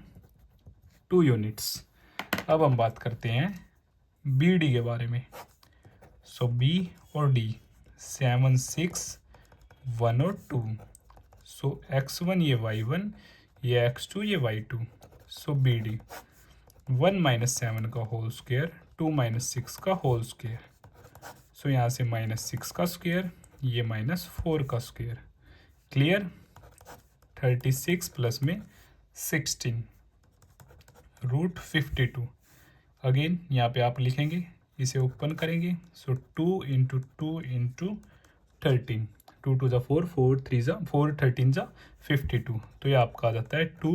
2 यूनिट्स। अब हम बात करते हैं BD के बारे में। सो B और D 7 6 1 और 2। सो x1 ये y1 ये x2 ये y2। सो BD 1 - 7 का होल स्क्वायर 2 - 6 का होल स्क्वायर। सो यहाँ से -6 का स्क्वायर, ये -4 का स्क्वायर। क्लियर। 36 प्लस में 16 √52। अगेन यहाँ पे आप लिखेंगे, इसे ओपन करेंगे। सो 2 × 2 × 13, 2 × 2 = 4, 4 × 3 = 4, 13 = 52। तो ये आपका आ जाता है 2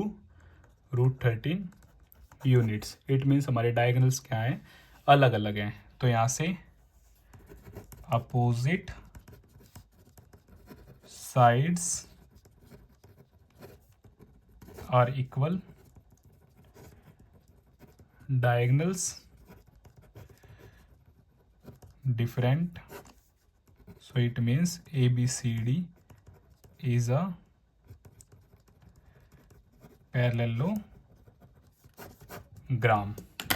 √13 यूनिट्स। इट मीन्स हमारे डायगोनल्स क्या हैं, अलग अलग हैं। तो यहाँ से opposite sides are equal, diagonals different, so it means ABCD is a parallelogram।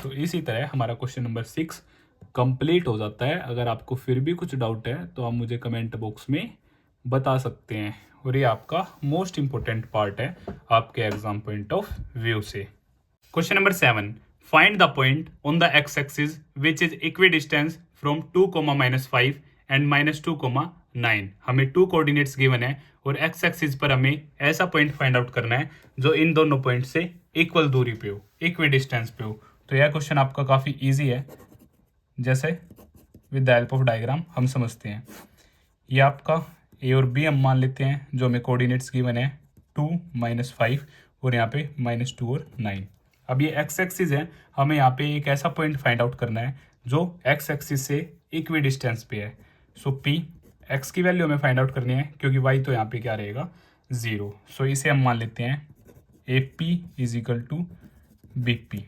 तो इसी तरह हमारा क्वेश्चन नंबर 6 कंप्लीट हो जाता है। अगर आपको फिर भी कुछ डाउट है तो आप मुझे कमेंट बॉक्स में बता सकते हैं, और ये आपका मोस्ट इंपॉर्टेंट पार्ट है आपके एग्जाम पॉइंट ऑफ व्यू से। Question number 7, find the point on the x-axis which is equidistant from 2, -5 and -2, 9। हमें 2 कोऑर्डिनेट्स गिवन है और x एक्सिस पर हमें ऐसा पॉइंट फाइंड आउट करना है जो इन दोनों पॉइंट से इक्वल दूरी पे हो, इक्विडिस्टेंस पे हो। तो यह क्वेश्चन आपका काफ़ी इजी है, जैसे with the help of diagram हम समझते हैं। ये आपका A और B हम मान लेते हैं, जो हमें कोऑर्डिनेट्स गिवन है 2 - 5 और यहाँ पे -2 और 9। अब ये x एक्सिस है, हमें यहाँ पे एक ऐसा पॉइंट फाइंड आउट करना है जो x एक्सिस से इक्विडिस्टेंस पे है। सो P, x की वैल्यू हमें फाइंड आउट करनी है क्योंकि y तो यहाँ पे क्या रहेगा 0। सो इसे हम मान लेते हैं AP = BP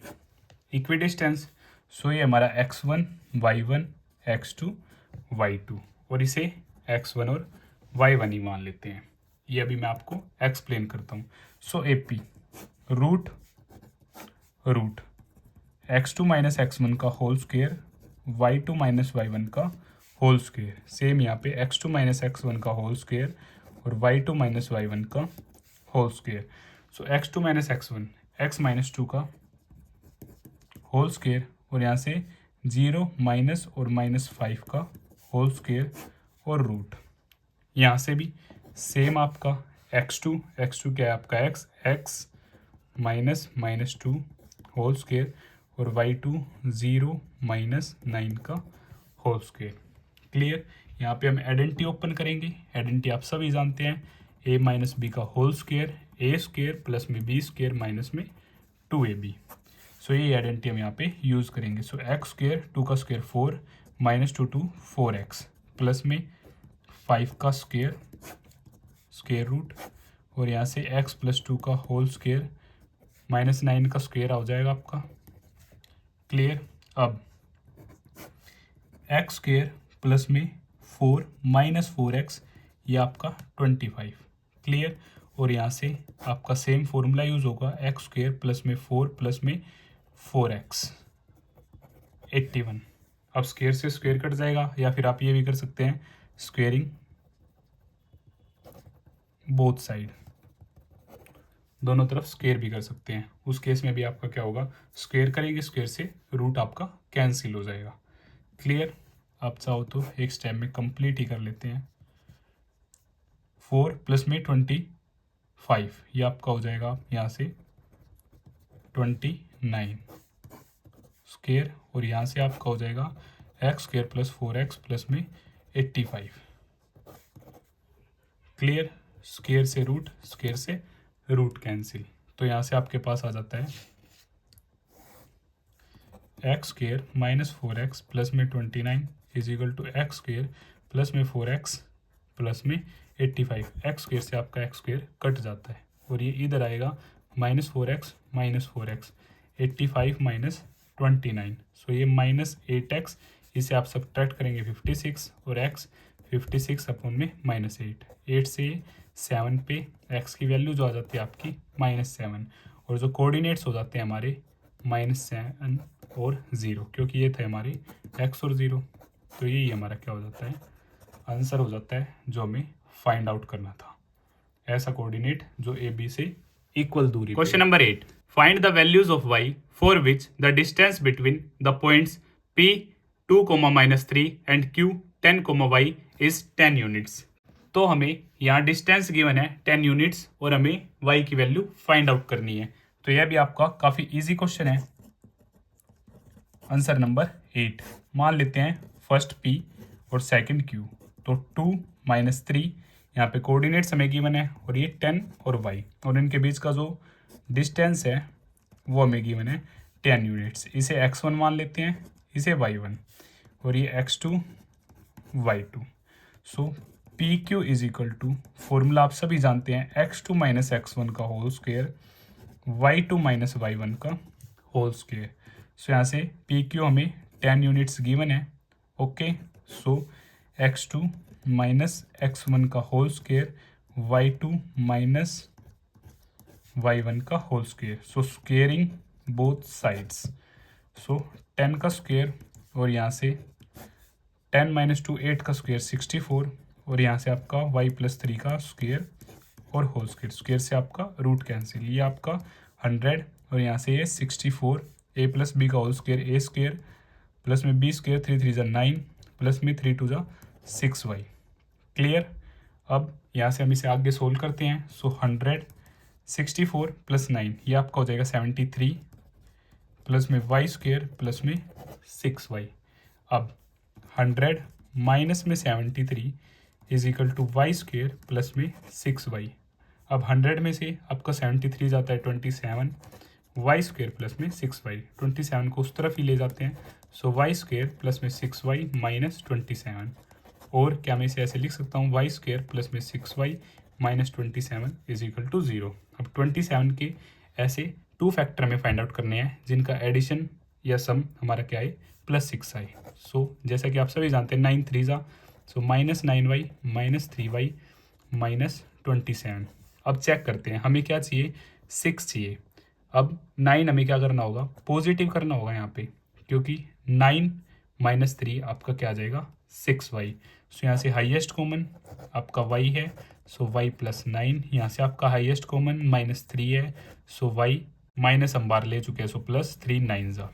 इक्विडिस्टेंस। सो ये हमारा x1 y1 x2 y2 और इसे x1 और y1 ही मान लेते हैं। ये अभी मैं आपको एक्सप्लेन करता हूँ। सो AP रूट x2 - x1 का होल स्क्वायर y2 - y1 का होल स्क्वायर। सेम यहाँ पे x2 - x1 का होल स्क्वायर और y2 - y1 का होल स्क्वायर। सो x2 - x1 x - 2 का होल स्क्वायर और यहाँ से 0 माइनस और -5 का होल स्क्वायर और रूट। यहाँ से भी सेम आपका x2 क्या है आपका x -2 होल स्क्वायर और y2 0 -9 का होल स्क्वायर। क्लियर। यहाँ पे हम आइडेंटिटी ओपन करेंगे। आइडेंटिटी आप सभी जानते हैं, a - b का होल स्क्वायर a² प्लस में b² माइनस में 2ab। सो ये आइडेंटिटी हम यहाँ पे यूज़ करेंगे। सो एक्स स्क्वेयर 2 का square 4 minus 2 to 4x plus में 5 का स्क्वेयर रूट और यहाँ से x प्लस 2 का होल स्क्वेयर माइनस 9 का स्क्वेयर हो जाएगा आपका। क्लियर। अब एक्स स्क्वेयर प्लस में 4 माइनस 4x ये आपका 25। क्लियर। और यहाँ से आपका सेम फॉर्मूला यूज़ होगा, एक्स स्क्वेयर प्लस में 4 प्लस में 4x 81। अब स्क्वेयर से स्क्वेयर कट जाएगा, या फिर आप ये भी कर सकते हैं स्क्वेयरिंग बोथ साइड, दोनों तरफ स्क्वेयर भी कर सकते हैं। उस केस में भी आपका क्या होगा, स्क्वेयर करेंगे स्क्वेयर से रूट आपका कैंसिल हो जाएगा। क्लियर। आप चाहो तो एक स्टेप में कंप्लीट ही कर लेते हैं। 4 प्लस में 25 ये आपका हो जाएगा यहाँ से 29 स्क्वेयर और यहाँ से आपका हो जाएगा x square plus 4x plus में 85। क्लियर। स्क्वेयर से रूट, स्क्वेयर से रूट कैंसिल, तो यहाँ से आपके पास आ जाता है x square minus 4x plus में 29 is equal to X square plus में 4x प्लस में 85। एक्स स्क्वेयर से आपका एक्स स्क्वेयर कट जाता है और ये इधर आएगा माइनस 4x 85 माइनस 29। सो ये माइनस 8x, इसे आप सब्ट्रैक्ट करेंगे 56 और x 56 अपॉन में माइनस 8 से 7 पे x की वैल्यू जो आ जाती है आपकी -7 और जो कोऑर्डिनेट्स हो जाते हैं हमारे -7 और 0, क्योंकि ये थे हमारे x और 0। तो यही हमारा क्या हो जाता है, आंसर हो जाता है जो हमें फाइंड आउट करना था, ऐसा कोऑर्डिनेट जो ए बी से इक्वल दूरी। Question number 8, find the values of y for which the distance between the points p 2, -3 and q 10, y is 10 units. तो हमें यहाँ डिस्टेंस गिवन है 10 यूनिट्स और हमें y की वैल्यू फाइंड आउट करनी है। तो यह भी आपका काफ़ी इजी क्वेश्चन है। आंसर नंबर 8, मान लेते हैं फर्स्ट p और सेकंड q, तो 2 -3 यहाँ पे कोऑर्डिनेट्स हमें गिवन है और ये 10 और y, और इनके बीच का जो डिस्टेंस है वो हमें गिवन है 10 यूनिट्स। इसे x1 मान लेते हैं, इसे y1 और ये x2 y2। So P Q is equal to, formula आप सभी जानते हैं, x2 माइनस x1 का whole square y2 minus y1 का होल स्क्वेयर। सो यहाँ से पी क्यू हमें 10 यूनिट्स गिवन है। Okay. So x2 minus x1 का whole square y2 minus y1 का whole square. So squaring both sides. So 10 का स्क्वेयर और यहाँ से 10 माइनस 2 8 का स्क्वेयर 64 और यहाँ से आपका y प्लस 3 का स्क्वेयर और होल स्क्वेयर, स्क्वेयर से आपका रूट कैंसिल, ये आपका 100 और यहाँ से ये 64 a प्लस बी का whole square a square plus में b स्क्वेयर 3 3 = 9 प्लस में 3 2 = 6y। क्लियर। अब यहाँ से हम इसे आगे सोल्व करते हैं। सो 100 64 प्लस 9 ये आपका हो जाएगा 73 प्लस में y स्क्वेयर प्लस में 6y। अब 100 माइनस में 73 is equal to Y square plus में 6y। अब 100 में से आपका 73 जाता है 27, वाई स्क्वेयर प्लस में 6y, 27 को उस तरफ ही ले जाते हैं। सो वाई स्क्वेयर प्लस में 6y माइनस 27, और क्या मैं इसे ऐसे लिख सकता हूँ, वाई स्क्वेयर प्लस में 6y minus 27 is equal to 0। अब 27 के ऐसे 2 फैक्टर में फाइंड आउट करने हैं जिनका एडिशन या सम हमारा क्या है, +6 आई। सो जैसा कि आप सभी जानते हैं 9 3 ज़ा, सो -9y माइनस 3y माइनस 27। अब चेक करते हैं, हमें क्या चाहिए, 6 चाहिए। अब 9 हमें क्या करना होगा, पॉजिटिव करना होगा यहाँ पे, क्योंकि 9 माइनस 3 आपका क्या आ जाएगा, 6y। सो यहाँ से हाईएस्ट कॉमन आपका y है, सो y प्लस 9। यहाँ से आपका हाईएस्ट कॉमन -3 है, सो y माइनस हम बार ले चुके हैं, सो +3 9 ज़ा।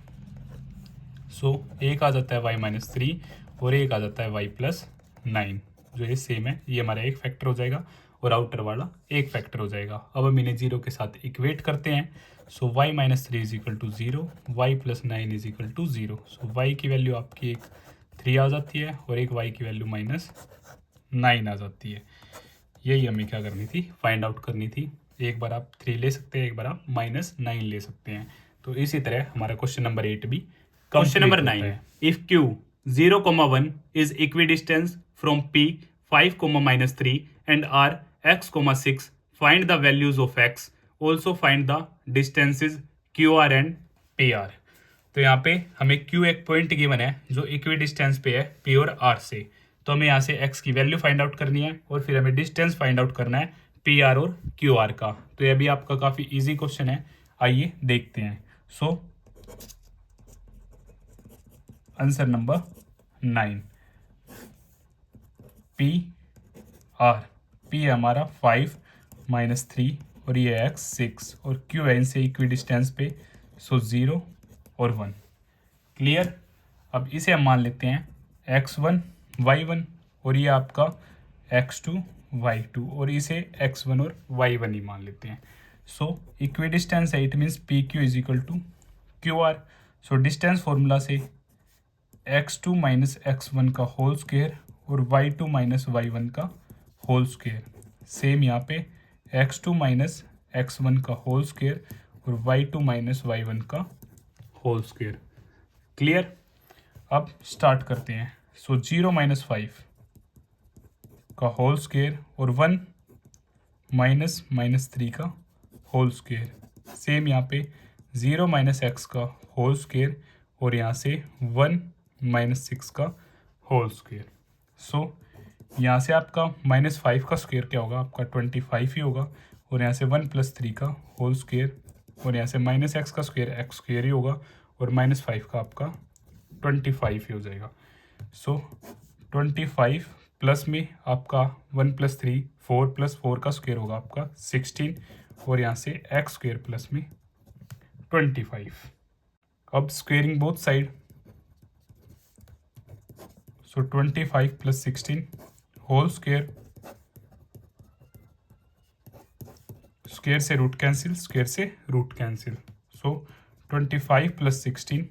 सो एक आ जाता है y माइनस 3 और एक आ जाता है y प्लस 9, जो ये सेम है। ये हमारा एक फैक्टर हो जाएगा और आउटर वाला एक फैक्टर हो जाएगा। अब हम इन्हें 0 के साथ इक्वेट करते हैं। So y minus 3 is equal to 0, y plus 9 is equal to 0। So y की वैल्यू आपकी एक 3 आ जाती है और एक y की वैल्यू -9 आ जाती है। यही हमें क्या करनी थी, फाइंड आउट करनी थी। एक बार आप 3 ले सकते हैं, एक बार आप -9 ले सकते हैं। तो इसी तरह हमारा क्वेश्चन नंबर 8 भी क्वेश्चन नंबर complete होता 9, है। if Q 0,1 is equidistant from P 5, -3 and R x, 6, find the values of x, also find the distances QR and PR। तो यहाँ पे हमें Q एक पॉइंट गिवन है जो इक्वी डिस्टेंस पे है P और R से, तो हमें यहाँ से x की वैल्यू फाइंड आउट करनी है और फिर हमें डिस्टेंस फाइंड आउट करना है PR और QR का। तो यह भी आपका काफ़ी इजी क्वेश्चन है, आइए देखते हैं। So answer number 9, PR, P है हमारा 5 -3 और ये x 6 और Q है इनसे इक्वी डिस्टेंस पे, सो 0 और 1। क्लियर। अब इसे हम मान लेते हैं x1 y1 और ये आपका x2 y2 और इसे x1 और y1 ही मान लेते हैं। सो इक्वी डिस्टेंस है, it means PQ is equal to QR। So distance formula से x2 माइनस x1 का होल स्क्वायर और y2 माइनस y1 का होल स्क्वायर, सेम यहाँ पे x2 माइनस x1 का होल स्क्वायर और y2 माइनस y1 का होल स्क्वायर। क्लियर। अब स्टार्ट करते हैं। सो 0 - 5 का होल स्क्वायर और 1 -3 का होल स्क्वायर, सेम यहाँ पे 0 - x का होल स्क्वायर और यहाँ से 1 -6 का होल स्क्वायर। सो यहाँ से आपका -5 का स्क्वायर क्या होगा, आपका 25 ही होगा और यहाँ से 1 + 3 का होल स्क्वायर और यहाँ से -x का स्क्वायर x स्क्वायर ही होगा और -5 का आपका 25 ही हो जाएगा। सो 25 प्लस में आपका 1 + 3 4 + 4 का स्क्वायर होगा आपका 16 और यहाँ से x स्क्वायर प्लस में 25। अब स्क्वेयरिंग बोथ साइड, सो 25 + 16 होल स्क्वायर, स्क्वायर से रूट कैंसिल, स्क्वायर से रूट कैंसिल। सो 25 + 16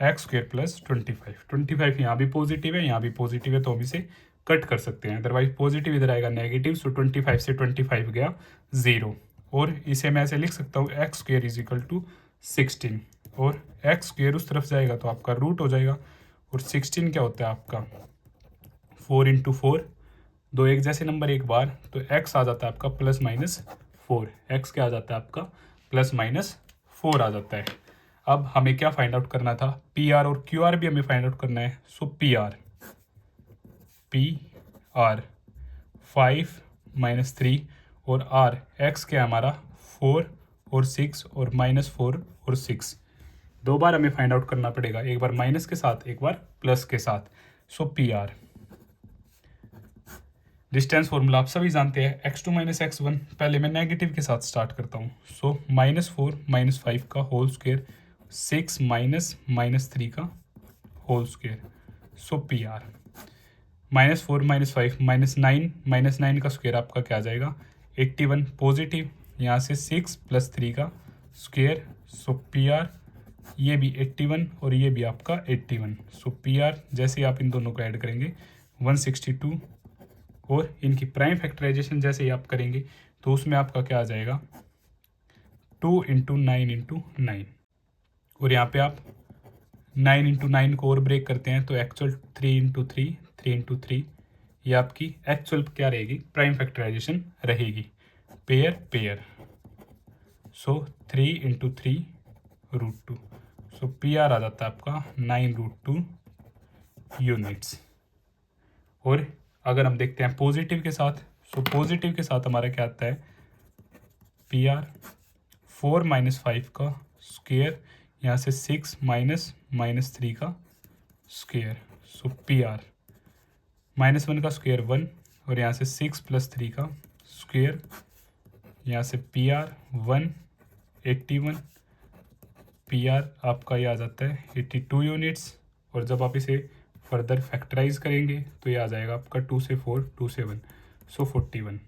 एक्स स्क्वायर प्लस 25 यहाँ भी पॉजिटिव है, यहाँ भी पॉजिटिव है, तो हम इसे कट कर सकते हैं, अदरवाइज पॉजिटिव इधर आएगा नेगेटिव। सो 25 से 25 गया 0 और इसे मैं ऐसे लिख सकता हूँ X square is equal to 16 और एक्स स्क्वायर उस तरफ जाएगा तो आपका रूट हो जाएगा और 16 क्या होता है आपका 4 × 4, दो एक जैसे नंबर एक बार, तो x आ जाता है आपका +-4, x क्या आ जाता है आपका +-4 आ जाता है। अब हमें क्या फाइंड आउट करना था, PR और QR भी हमें फाइंड आउट करना है। सो PR 5 -3 और R x क्या है हमारा 4 और 6 और -4 और 6, दो बार हमें फाइंड आउट करना पड़ेगा, एक बार माइनस के साथ एक बार प्लस के साथ। सो PR डिस्टेंस फॉर्मूला आप सभी जानते हैं x2 - x1, पहले मैं नेगेटिव के साथ स्टार्ट करता हूँ। सो -4 - 5 का होल स्क्वायर, 6 - 3 का होल स्क्वायर। सो PR -4 - 5 -9 -9 का स्क्वायर आपका क्या आ जाएगा 81 पॉजिटिव, यहाँ से 6 + 3 का स्क्वायर। सो PR ये भी 81 और ये भी आपका 81। सो PR जैसे आप इन दोनों को ऐड करेंगे 162 और इनकी प्राइम फैक्टराइजेशन जैसे ही आप करेंगे तो उसमें आपका क्या आ जाएगा 2 × 9 × 9 और यहाँ पे आप 9 × 9 को और ब्रेक करते हैं तो एक्चुअल 3 × 3 3 × 3, ये आपकी एक्चुअल क्या रहेगी प्राइम फैक्टराइजेशन रहेगी, पेयर। सो 3 × 3 √2। सो PR आ जाता है आपका 9√2 यूनिट्स। और अगर हम देखते हैं पॉजिटिव के साथ, सो पॉजिटिव के साथ हमारा क्या आता है PR 4 - 5 का स्क्वायर, यहाँ से 6 - 3 का स्क्वायर। सो PR -1 का स्क्वायर 1 और यहाँ से 6 + 3 का स्क्वायर, यहाँ से PR 1 81, PR आपका ये आ जाता है 82 यूनिट्स। और जब आप इसे फर्दर फैक्टराइज करेंगे तो ये आ जाएगा आपका 2 से 4 2 से 1, सो 41।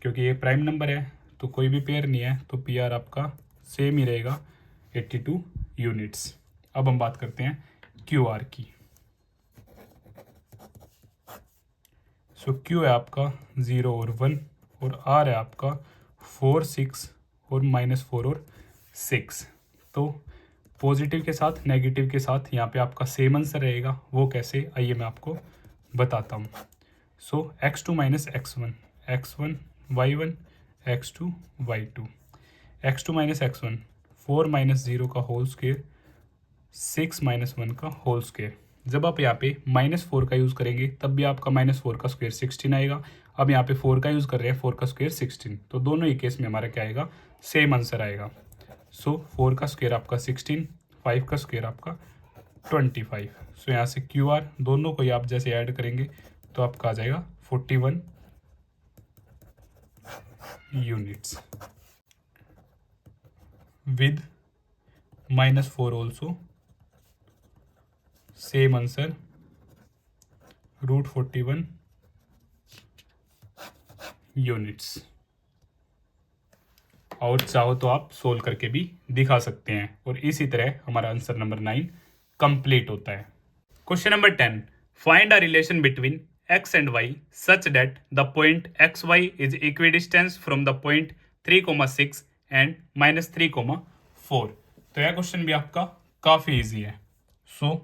क्योंकि ये प्राइम नंबर है तो कोई भी पेयर नहीं है तो PR आपका सेम ही रहेगा 82 यूनिट्स। अब हम बात करते हैं QR की। सो Q है आपका 0 और 1 और R है आपका 4 6 और -4 और 6। तो पॉजिटिव के साथ नेगेटिव के साथ यहाँ पे आपका सेम आंसर रहेगा। वो कैसे, आइए मैं आपको बताता हूँ। सो x2 minus x1, x1 y1, x2 y2, x2 minus x1 4 minus 0 का होल स्क्वायर 6 माइनस 1 का होल स्क्वायर। जब आप यहाँ पे -4 का यूज़ करेंगे तब भी आपका -4 का स्क्वायर 16 आएगा। अब यहाँ पे 4 का यूज़ कर रहे हैं, 4 का स्क्वायर 16, तो दोनों ही केस में हमारा क्या आएगा, सेम आंसर आएगा। सो 4 का स्क्वायर आपका 16, 5 का स्क्वायर आपका 25। सो यहाँ से QR दोनों को ही आप जैसे ऐड करेंगे तो आपका आ जाएगा 41 units with -4 also same answer √41 units. और चाहो तो आप सोल्व करके भी दिखा सकते हैं। और इसी तरह हमारा आंसर नंबर 9 कंप्लीट होता है। Question number 10. Find a relation between x and y such that the point xy is equidistant from the point 3,6 and -3,4. तो यह क्वेश्चन भी आपका काफ़ी इजी है। सो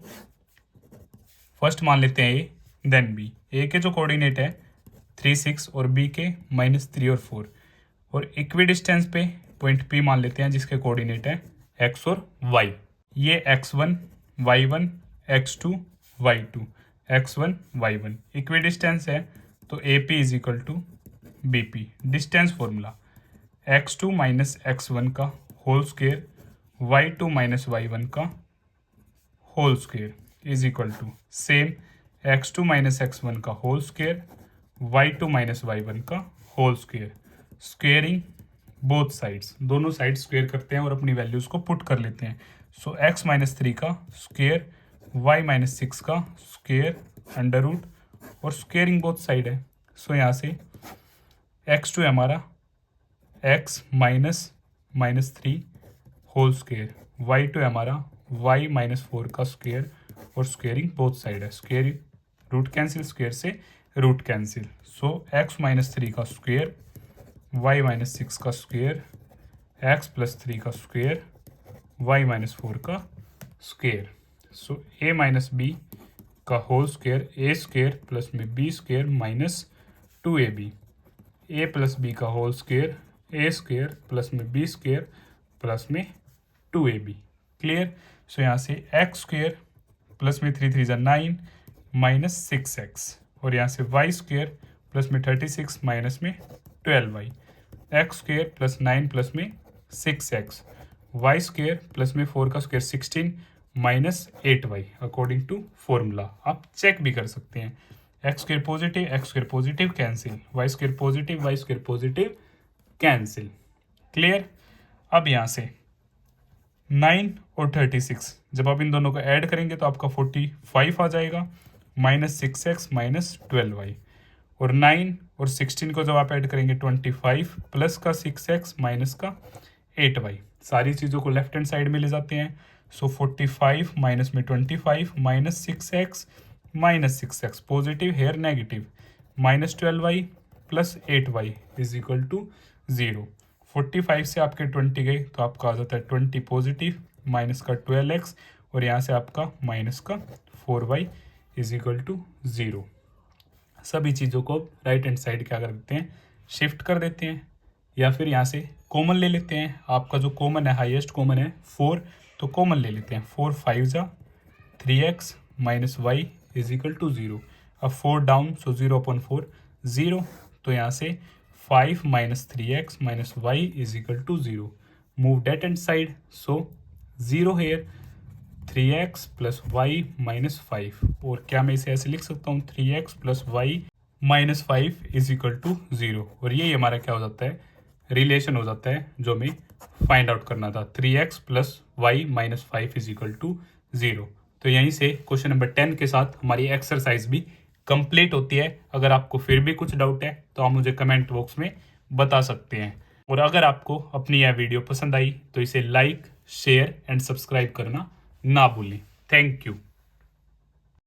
फर्स्ट मान लेते हैं ए देन बी। ए के जो कोऑर्डिनेट है 3, 6 और बी के -3 और 4, और इक्विडिस्टेंस पे पॉइंट पी मान लेते हैं जिसके कोऑर्डिनेट है x और y। ये x1 y1 x2 y2 x1 y1 equidistance है, तो AP is equal to BP। Distance formula x2 minus x1 का whole square y2 minus y1 का whole square is equal to same x2 minus x1 का whole square y2 minus y1 का whole square. Squaring both sides, दोनों साइड स्क्वेयर करते हैं और अपनी वैल्यूज़ को पुट कर लेते हैं। सो x माइनस 3 का स्क्वेयर y माइनस 6 का स्क्वेयर अंडर रूट, और स्क्वेयरिंग बोथ साइड है। सो यहाँ से x2 है हमारा x minus -3 whole square, y2 है हमारा y माइनस 4 का स्क्वेयर, और स्क्वेयरिंग बोथ साइड है। स्क्वेयर रूट कैंसिल, स्क्वेयर से रूट कैंसिल। सो x माइनस 3 का स्क्वेयर y माइनस 6 का स्क्वेयर x प्लस 3 का स्क्वेयर y माइनस 4 का square. So a minus b का whole square a square plus में b square minus 2ab, a plus b का whole square a square plus में b स्क्वेयर प्लस में 2ab। क्लियर। सो यहाँ से x स्क्वेयर प्लस में 3 3 9 माइनस 6x, और यहाँ से y स्क्वेयर प्लस में 36 माइनस में 12y, x square plus 9 plus में 6x, y स्क्वेयर प्लस में 4 का square 16 minus 8y according to formula. आप चेक भी कर सकते हैं। x square positive cancel, y square positive cancel. Clear. अब यहाँ से 9 और 36 जब आप इन दोनों को ऐड करेंगे तो आपका 45 आ जाएगा, माइनस 6x माइनस 12y, और 9 और 16 को जब आप ऐड करेंगे 25 प्लस का 6x माइनस का 8y। सारी चीज़ों को लेफ्ट हैंड साइड में ले जाते हैं। सो 45 माइनस में 25 minus 6x minus 6x positive here negative, minus 12y plus 8y is equal to 0। 45 से आपके 20 गए तो आपका आ जाता है 20 पॉजिटिव माइनस का 12x, और यहाँ से आपका माइनस का 4y इज इक्वल टू 0। सभी चीज़ों को राइट हैंड साइड क्या कर देते हैं, शिफ्ट कर देते हैं, या फिर यहाँ से कॉमन ले लेते हैं। आपका जो कॉमन है, हाईएस्ट कॉमन है 4, तो कॉमन ले लेते हैं। 4 5 जा 3x minus y is equal to 0। अब 4 डाउन, सो 0/4 0, तो यहाँ से 5 minus 3x minus y is equal to 0। Move that and side, so 0 here 3x plus y minus 5, और क्या मैं इसे ऐसे लिख सकता हूँ 3x plus y minus 5 is equal to 0। और यही हमारा क्या हो जाता है, रिलेशन हो जाता है जो हमें फाइंड आउट करना था, 3x plus y minus 5 is equal to 0। तो यहीं से क्वेश्चन नंबर 10 के साथ हमारी एक्सरसाइज भी कंप्लीट होती है। अगर आपको फिर भी कुछ डाउट है तो आप मुझे कमेंट बॉक्स में बता सकते हैं। और अगर आपको अपनी यह वीडियो पसंद आई तो इसे लाइक, शेयर एंड सब्सक्राइब करना ना भूलें। Thank you.